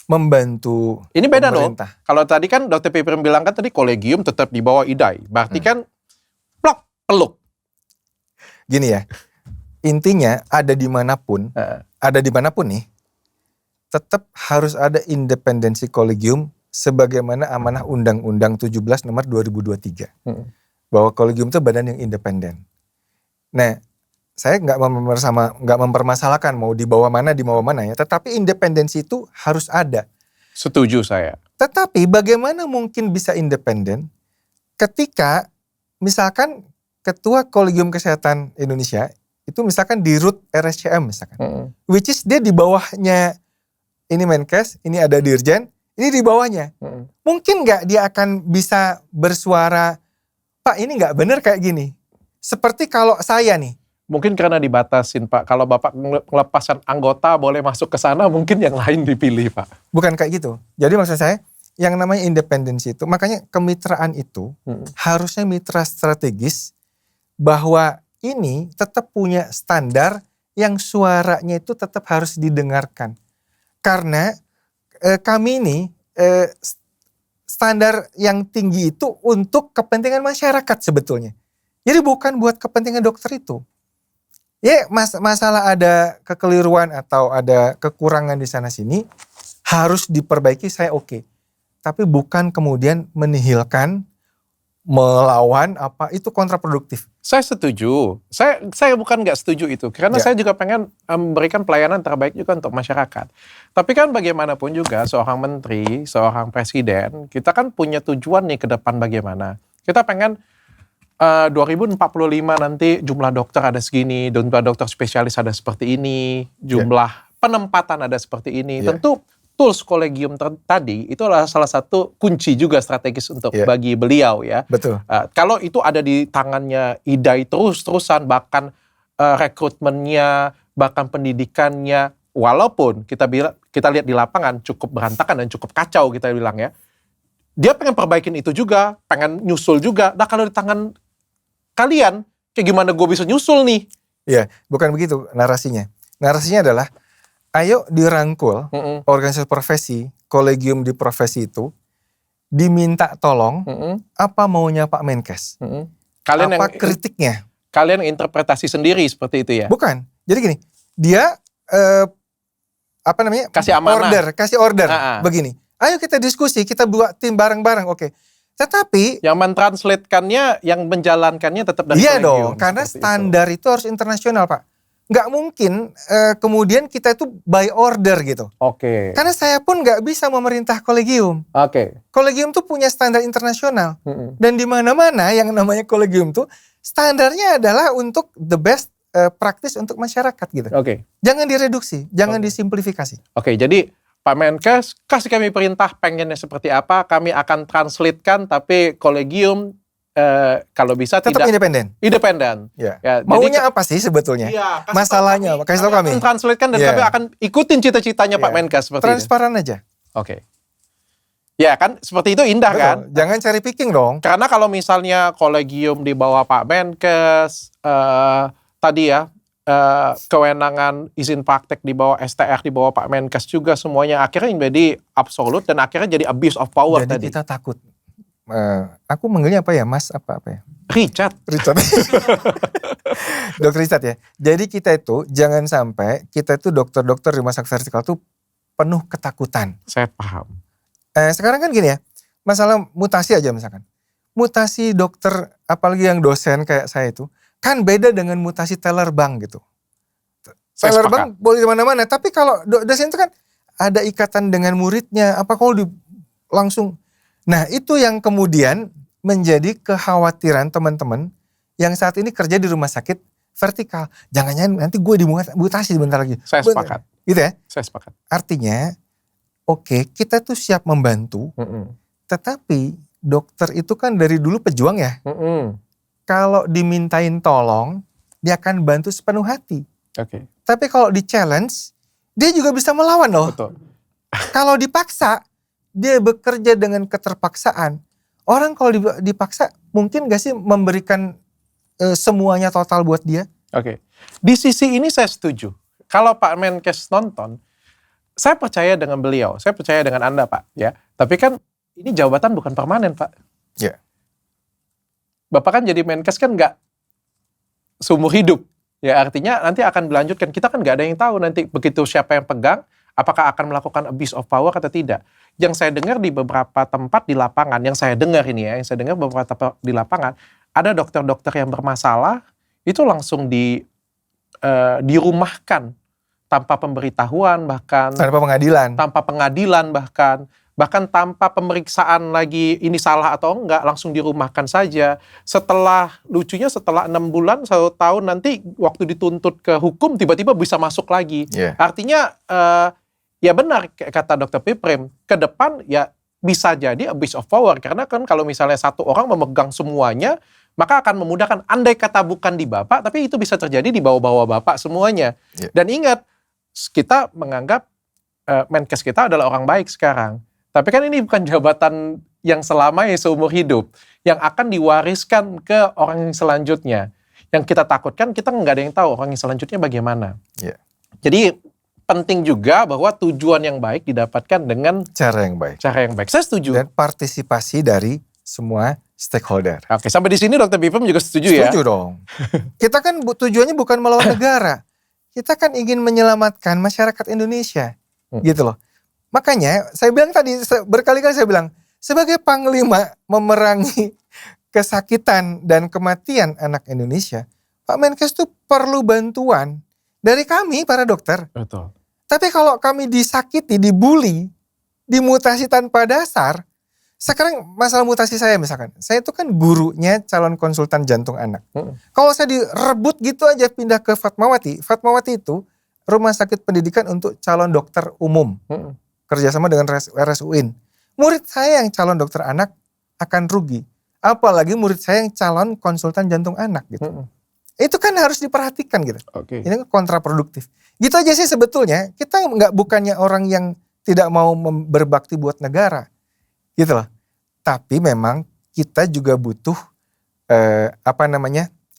Membantu Ini beda dong. pemerintah. Kalau tadi kan Dr. Piprim bilang kan tadi kolegium tetap di bawah IDAI. Berarti kan plok, peluk. Gini ya, intinya ada dimanapun nih, tetap harus ada independensi kolegium sebagaimana amanah Undang-Undang 17 nomor 2023. Bahwa kolegium itu badan yang independen. Nah, saya nggak mempermasalahkan mau di bawah mana ya. Tetapi independensi itu harus ada. Setuju saya. Tetapi bagaimana mungkin bisa independen ketika misalkan Ketua Kolegium Kesehatan Indonesia itu misalkan di root RSCM misalkan. Which is dia di bawahnya ini Menkes, ini ada Dirjen, ini di bawahnya. Mungkin nggak dia akan bisa bersuara, Pak ini nggak benar kayak gini. Seperti kalau saya nih. Mungkin karena dibatasin Pak, kalau Bapak melepaskan anggota boleh masuk ke sana, mungkin yang lain dipilih Pak. Bukan kayak gitu. Jadi maksud saya, yang namanya independensi itu, makanya kemitraan itu harusnya mitra strategis bahwa ini tetap punya standar yang suaranya itu tetap harus didengarkan. Karena kami ini standar yang tinggi itu untuk kepentingan masyarakat sebetulnya. Jadi bukan buat kepentingan dokter itu. Ya masalah ada kekeliruan atau ada kekurangan di sana sini harus diperbaiki, saya oke. Tapi bukan kemudian menihilkan, melawan apa itu kontraproduktif. Saya setuju. Saya bukan nggak setuju itu karena saya juga pengen memberikan pelayanan terbaik juga untuk masyarakat. Tapi kan bagaimanapun juga seorang menteri, seorang presiden, kita kan punya tujuan nih ke depan bagaimana. Kita pengen 2045 nanti jumlah dokter ada segini, jumlah dokter spesialis ada seperti ini, jumlah penempatan ada seperti ini. Tentu tools kolegium tadi itu adalah salah satu kunci juga strategis untuk bagi beliau ya. Betul. Kalau itu ada di tangannya IDAI terus-terusan, bahkan rekrutmennya, bahkan pendidikannya, walaupun kita lihat di lapangan cukup berantakan dan cukup kacau kita bilang ya. Dia pengen perbaikin itu juga, pengen nyusul juga. Nah kalau di tangan kalian, kayak gimana gue bisa nyusul nih? Iya, bukan begitu narasinya. Narasinya adalah, ayo dirangkul organisasi profesi, kolegium di profesi itu, diminta tolong apa maunya Pak Menkes. Kalian apa kritiknya. Kalian interpretasi sendiri seperti itu ya? Bukan, jadi gini, dia kasih amanah. Kasih order, begini. Ayo kita diskusi, kita buat tim bareng-bareng, oke. Tetapi yang mentranslatekannya, yang menjalankannya tetap dari iya kolegium. Dong, karena standar itu harus internasional Pak. Nggak mungkin kemudian kita itu by order gitu. Oke. Karena saya pun nggak bisa memerintah kolegium. Oke. Kolegium tuh punya standar internasional. Dan di mana-mana yang namanya kolegium tuh standarnya adalah untuk the best practice untuk masyarakat gitu. Oke. Jangan direduksi, jangan disimplifikasi. Oke, jadi Pak Menkes, kasih kami perintah pengennya seperti apa, kami akan translatekan, tapi kolegium kalau bisa tetap independen. Independen. Ya. Maunya apa sih sebetulnya? Iya, masalahnya apa? Kasih tahu kami. Translatekan dan kami akan ikutin cita-citanya Pak Menkes seperti transparan aja. Oke. Ya kan, seperti itu indah. Betul. Kan? Jangan cari picking dong. Karena kalau misalnya kolegium di bawah Pak Menkes, tadi ya, kewenangan izin praktek di bawah STR di bawah Pak Menkes juga semuanya akhirnya menjadi absolut dan akhirnya jadi abuse of power. Jadi tadi kita takut. Aku manggilnya apa ya Mas? Apa ya? Richard. Dokter Richard ya. Jadi kita itu jangan sampai kita itu dokter-dokter di rumah sakit vertikal tuh penuh ketakutan. Saya paham. Sekarang kan gini ya, masalah mutasi aja misalkan. Mutasi dokter apalagi yang dosen kayak saya itu kan beda dengan mutasi teller bank gitu. Teller bank boleh di mana-mana, tapi kalau dosen itu kan ada ikatan dengan muridnya, apa kalau langsung. Nah itu yang kemudian menjadi kekhawatiran teman-teman yang saat ini kerja di rumah sakit vertikal. Jangan-jangan nanti gue dimutasi sebentar lagi. Saya sepakat. Gitu ya? Saya sepakat. Artinya, oke, kita tuh siap membantu, tetapi dokter itu kan dari dulu pejuang ya. Kalau dimintain tolong, dia akan bantu sepenuh hati. Oke. Tapi kalau di challenge, dia juga bisa melawan loh. Betul. Kalau dipaksa, dia bekerja dengan keterpaksaan. Orang kalau dipaksa, mungkin gak sih memberikan semuanya total buat dia? Oke. Di sisi ini saya setuju. kalau Pak Menkes nonton, saya percaya dengan beliau, saya percaya dengan Anda Pak, ya. Tapi kan ini jabatan bukan permanen Pak. Ya. Bapak kan jadi Menkes kan nggak seumur hidup. Ya artinya nanti akan dilanjutkan. Kita kan nggak ada yang tahu nanti begitu siapa yang pegang, apakah akan melakukan abuse of power atau tidak. Yang saya dengar di beberapa tempat di lapangan, yang saya dengar ini ya, yang saya dengar beberapa tempat di lapangan, ada dokter-dokter yang bermasalah, itu langsung dirumahkan tanpa pemberitahuan bahkan. Tanpa pengadilan bahkan tanpa pemeriksaan lagi ini salah atau enggak, langsung dirumahkan saja. Lucunya setelah 6 bulan, 1 tahun nanti waktu dituntut ke hukum tiba-tiba bisa masuk lagi. Yeah. Artinya ya benar kata Dr. Piprim, ke depan ya bisa jadi abuse of power. Karena kan kalau misalnya satu orang memegang semuanya, maka akan memudahkan. Andai kata bukan di Bapak, tapi itu bisa terjadi di bawah-bawah Bapak semuanya. Yeah. Dan ingat, kita menganggap Menkes kita adalah orang baik sekarang. Tapi kan ini bukan jabatan yang selamanya seumur hidup, yang akan diwariskan ke orang yang selanjutnya. Yang kita takutkan, kita nggak ada yang tahu orang yang selanjutnya bagaimana. Yeah. Jadi penting juga bahwa tujuan yang baik didapatkan dengan cara yang baik. Saya setuju. Dan partisipasi dari semua stakeholder. Oke, sampai di sini Dr. Piprim juga setuju ya? Setuju dong. Kita kan tujuannya bukan melawan negara. Kita kan ingin menyelamatkan masyarakat Indonesia. Gitu loh. Makanya saya bilang tadi, berkali-kali saya bilang, sebagai panglima memerangi kesakitan dan kematian anak Indonesia, Pak Menkes tuh perlu bantuan dari kami para dokter. Betul. Tapi kalau kami disakiti, dibully, dimutasi tanpa dasar, sekarang masalah mutasi saya misalkan, saya itu kan gurunya calon konsultan jantung anak. Kalau saya direbut gitu aja pindah ke Fatmawati itu rumah sakit pendidikan untuk calon dokter umum. Kerjasama dengan RSUIN. Murid saya yang calon dokter anak akan rugi. Apalagi murid saya yang calon konsultan jantung anak gitu. Itu kan harus diperhatikan gitu. Okay. Ini kontraproduktif. Gitu aja sih sebetulnya. Kita bukannya orang yang tidak mau berbakti buat negara. Gitu loh. Tapi memang kita juga butuh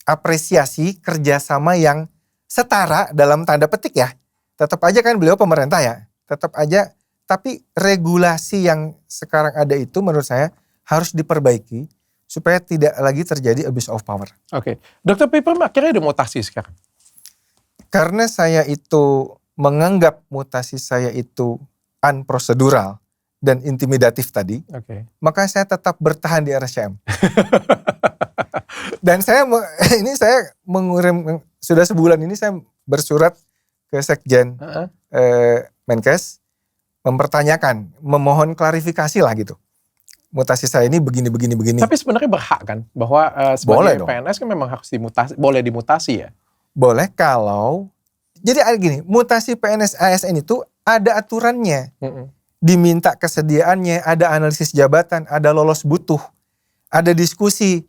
apresiasi kerjasama yang setara dalam tanda petik ya. Tetap aja kan beliau pemerintah ya. Tetap aja. Tapi regulasi yang sekarang ada itu menurut saya harus diperbaiki supaya tidak lagi terjadi abuse of power. Oke. Dr. Piprim akhirnya ada mutasi sekarang. Karena saya itu menganggap mutasi saya itu unprosedural dan intimidatif tadi, maka saya tetap bertahan di RSCM. Dan saya mengirim, sudah sebulan ini saya bersurat ke Sekjen Menkes, mempertanyakan, memohon klarifikasi lah gitu. Mutasi saya ini begini. Tapi sebenarnya berhak kan? Bahwa sebagai PNS kan memang harus boleh dimutasi ya? Boleh kalau, jadi gini, mutasi PNS ASN itu ada aturannya. Diminta kesediaannya, ada analisis jabatan, ada lolos butuh, ada diskusi.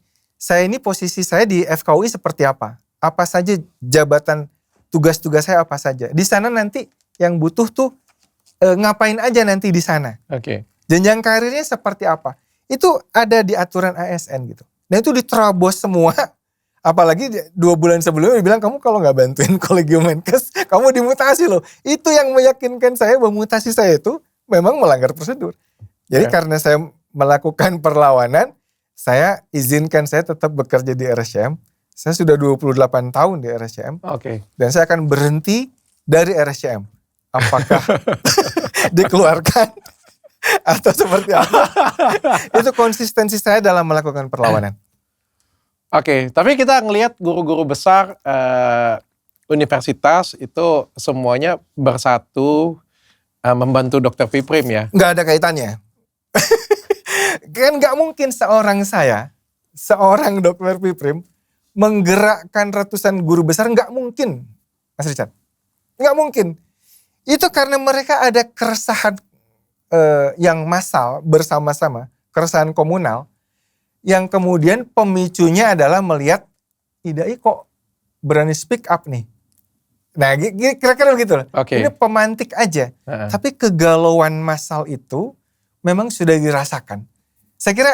Posisi saya di FKUI seperti apa? Apa saja jabatan, tugas-tugas saya apa saja. Di sana nanti yang butuh tuh ngapain aja nanti di sana. Jenjang karirnya seperti apa. Itu ada di aturan ASN gitu. Dan itu diterobos semua. Apalagi 2 bulan sebelumnya dibilang kamu kalau gak bantuin Kolegium Menkes, kamu dimutasi loh. Itu yang meyakinkan saya bahwa mutasi saya itu memang melanggar prosedur. Jadi karena saya melakukan perlawanan, saya izinkan saya tetap bekerja di RSCM. Saya sudah 28 tahun di RSCM. Dan saya akan berhenti dari RSCM. Apakah dikeluarkan atau seperti apa? Itu konsistensi saya dalam melakukan perlawanan. Tapi kita ngelihat guru-guru besar universitas itu semuanya bersatu membantu Dr. Piprim ya. Nggak ada kaitannya. Kan nggak mungkin seorang Dr. Piprim menggerakkan ratusan guru besar, nggak mungkin, Mas Richard. Nggak mungkin. Itu karena mereka ada keresahan yang massal bersama-sama, keresahan komunal, yang kemudian pemicunya adalah melihat IDAI kok berani speak up nih. Nah kira-kira begitu loh. Ini pemantik aja. Tapi kegalauan massal itu memang sudah dirasakan. Saya kira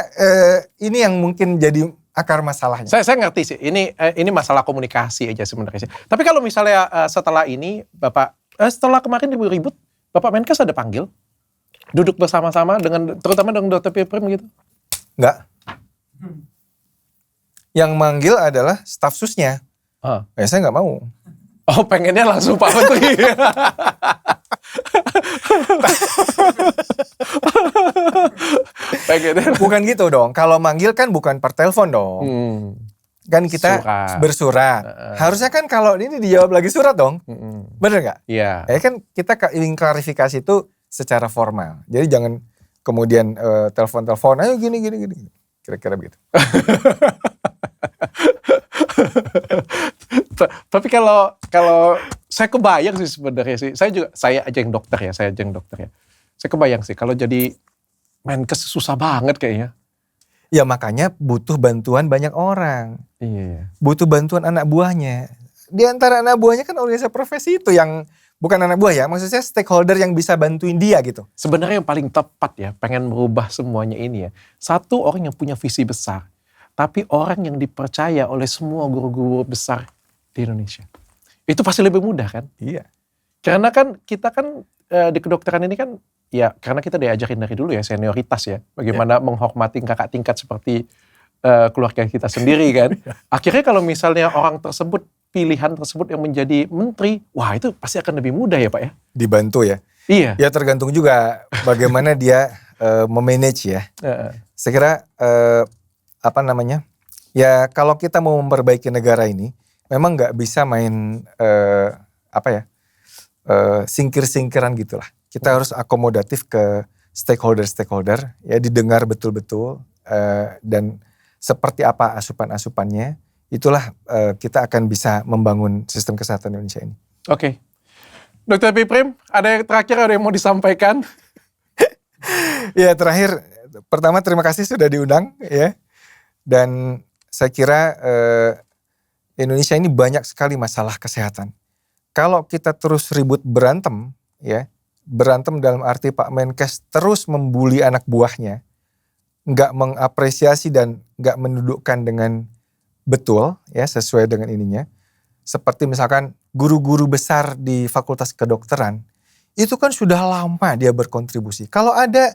ini yang mungkin jadi akar masalahnya. Saya ngerti sih. Ini masalah komunikasi aja sebenarnya sih. Tapi kalau misalnya setelah ini Bapak setelah kemarin ribut-ribut, Bapak Menkes ada panggil duduk bersama-sama terutama dengan Dr. Piprim gitu? Enggak. Yang manggil adalah staf susnya. Ya saya nggak mau. Oh, pengennya langsung Pak Menteri. Pengennya. Bukan gitu dong. Kalau manggil kan bukan per telepon dong. Kan kita bersurat. Harusnya kan kalau ini dijawab lagi surat dong. Bener nggak? Iya. Ya kan kita ingin klarifikasi itu secara formal. Jadi jangan kemudian telepon-telepon, ayo gini. Kira-kira begitu. Tapi kalau saya kebayang sih sebenarnya sih, saya aja yang dokter ya. Saya kebayang sih kalau jadi Menkes susah banget kayaknya. Ya makanya butuh bantuan banyak orang. Iya. Butuh bantuan anak buahnya. Di antara anak buahnya kan organisasi profesi itu yang bukan anak buah ya, maksudnya stakeholder yang bisa bantuin dia gitu. Sebenarnya yang paling tepat ya, pengen merubah semuanya ini ya. Satu, orang yang punya visi besar. Tapi orang yang dipercaya oleh semua guru-guru besar di Indonesia. Itu pasti lebih mudah kan? Iya. Karena kan kita kan di kedokteran ini kan, ya karena kita diajarin dari dulu ya senioritas ya. Bagaimana menghormati kakak tingkat seperti keluarga kita sendiri kan. Akhirnya kalau misalnya orang tersebut, pilihan tersebut yang menjadi menteri, wah itu pasti akan lebih mudah ya Pak ya? Dibantu ya? Iya. Ya tergantung juga bagaimana dia memanage ya. Saya kira ya kalau kita mau memperbaiki negara ini, memang nggak bisa main singkir-singkiran gitulah. Kita harus akomodatif ke stakeholder ya, didengar betul-betul dan seperti apa asupan-asupannya. Itulah kita akan bisa membangun sistem kesehatan Indonesia ini. Oke. Dr. Piprim, ada yang mau disampaikan? Ya terakhir, pertama terima kasih sudah diundang ya. Dan saya kira Indonesia ini banyak sekali masalah kesehatan. Kalau kita terus ribut berantem ya, berantem dalam arti Pak Menkes terus membuli anak buahnya, nggak mengapresiasi dan nggak mendudukkan dengan betul ya sesuai dengan ininya. Seperti misalkan guru-guru besar di Fakultas Kedokteran itu kan sudah lama dia berkontribusi. Kalau ada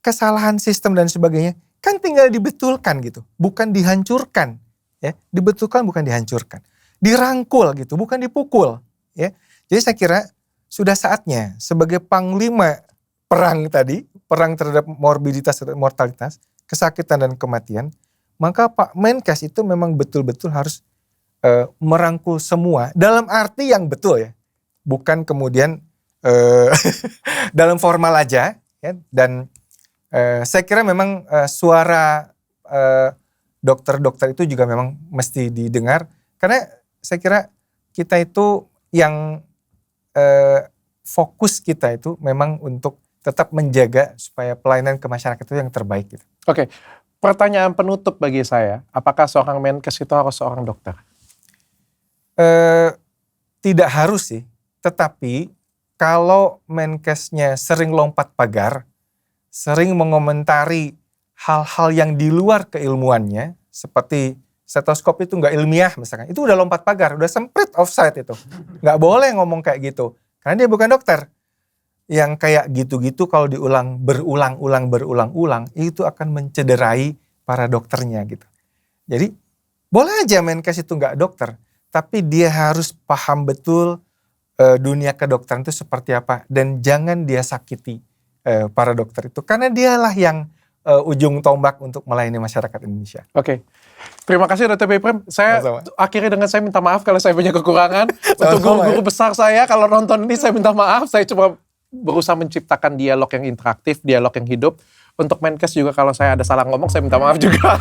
kesalahan sistem dan sebagainya kan tinggal dibetulkan gitu, bukan dihancurkan ya. Dibetulkan bukan dihancurkan. Dirangkul gitu, bukan dipukul ya. Jadi saya kira sudah saatnya sebagai panglima perang tadi, perang terhadap morbiditas dan mortalitas, kesakitan dan kematian, maka Pak Menkes itu memang betul-betul harus merangkul semua dalam arti yang betul ya. Bukan kemudian dalam formal aja ya. Dan saya kira memang suara dokter-dokter itu juga memang mesti didengar. Karena saya kira kita itu yang fokus kita itu memang untuk tetap menjaga supaya pelayanan ke masyarakat itu yang terbaik gitu. Oke. Pertanyaan penutup bagi saya, apakah seorang Menkes itu harus seorang dokter? Tidak harus sih, tetapi kalau Menkesnya sering lompat pagar, sering mengomentari hal-hal yang di luar keilmuannya, seperti stetoskop itu nggak ilmiah misalkan, itu udah lompat pagar, udah semprit offside itu. Nggak boleh ngomong kayak gitu, karena dia bukan dokter. Yang kayak gitu-gitu kalau diulang berulang-ulang, itu akan mencederai para dokternya gitu. Jadi boleh aja Menkes itu nggak dokter, tapi dia harus paham betul dunia kedokteran itu seperti apa. Dan jangan dia sakiti para dokter itu. Karena dialah yang ujung tombak untuk melayani masyarakat Indonesia. Oke. Terima kasih Dr. Piprim. Akhirnya dengan saya minta maaf kalau saya punya kekurangan. Untuk guru-guru besar saya, kalau nonton ini saya minta maaf. Saya cuma berusaha menciptakan dialog yang interaktif, dialog yang hidup. Untuk Menkes juga kalau saya ada salah ngomong, saya minta maaf juga.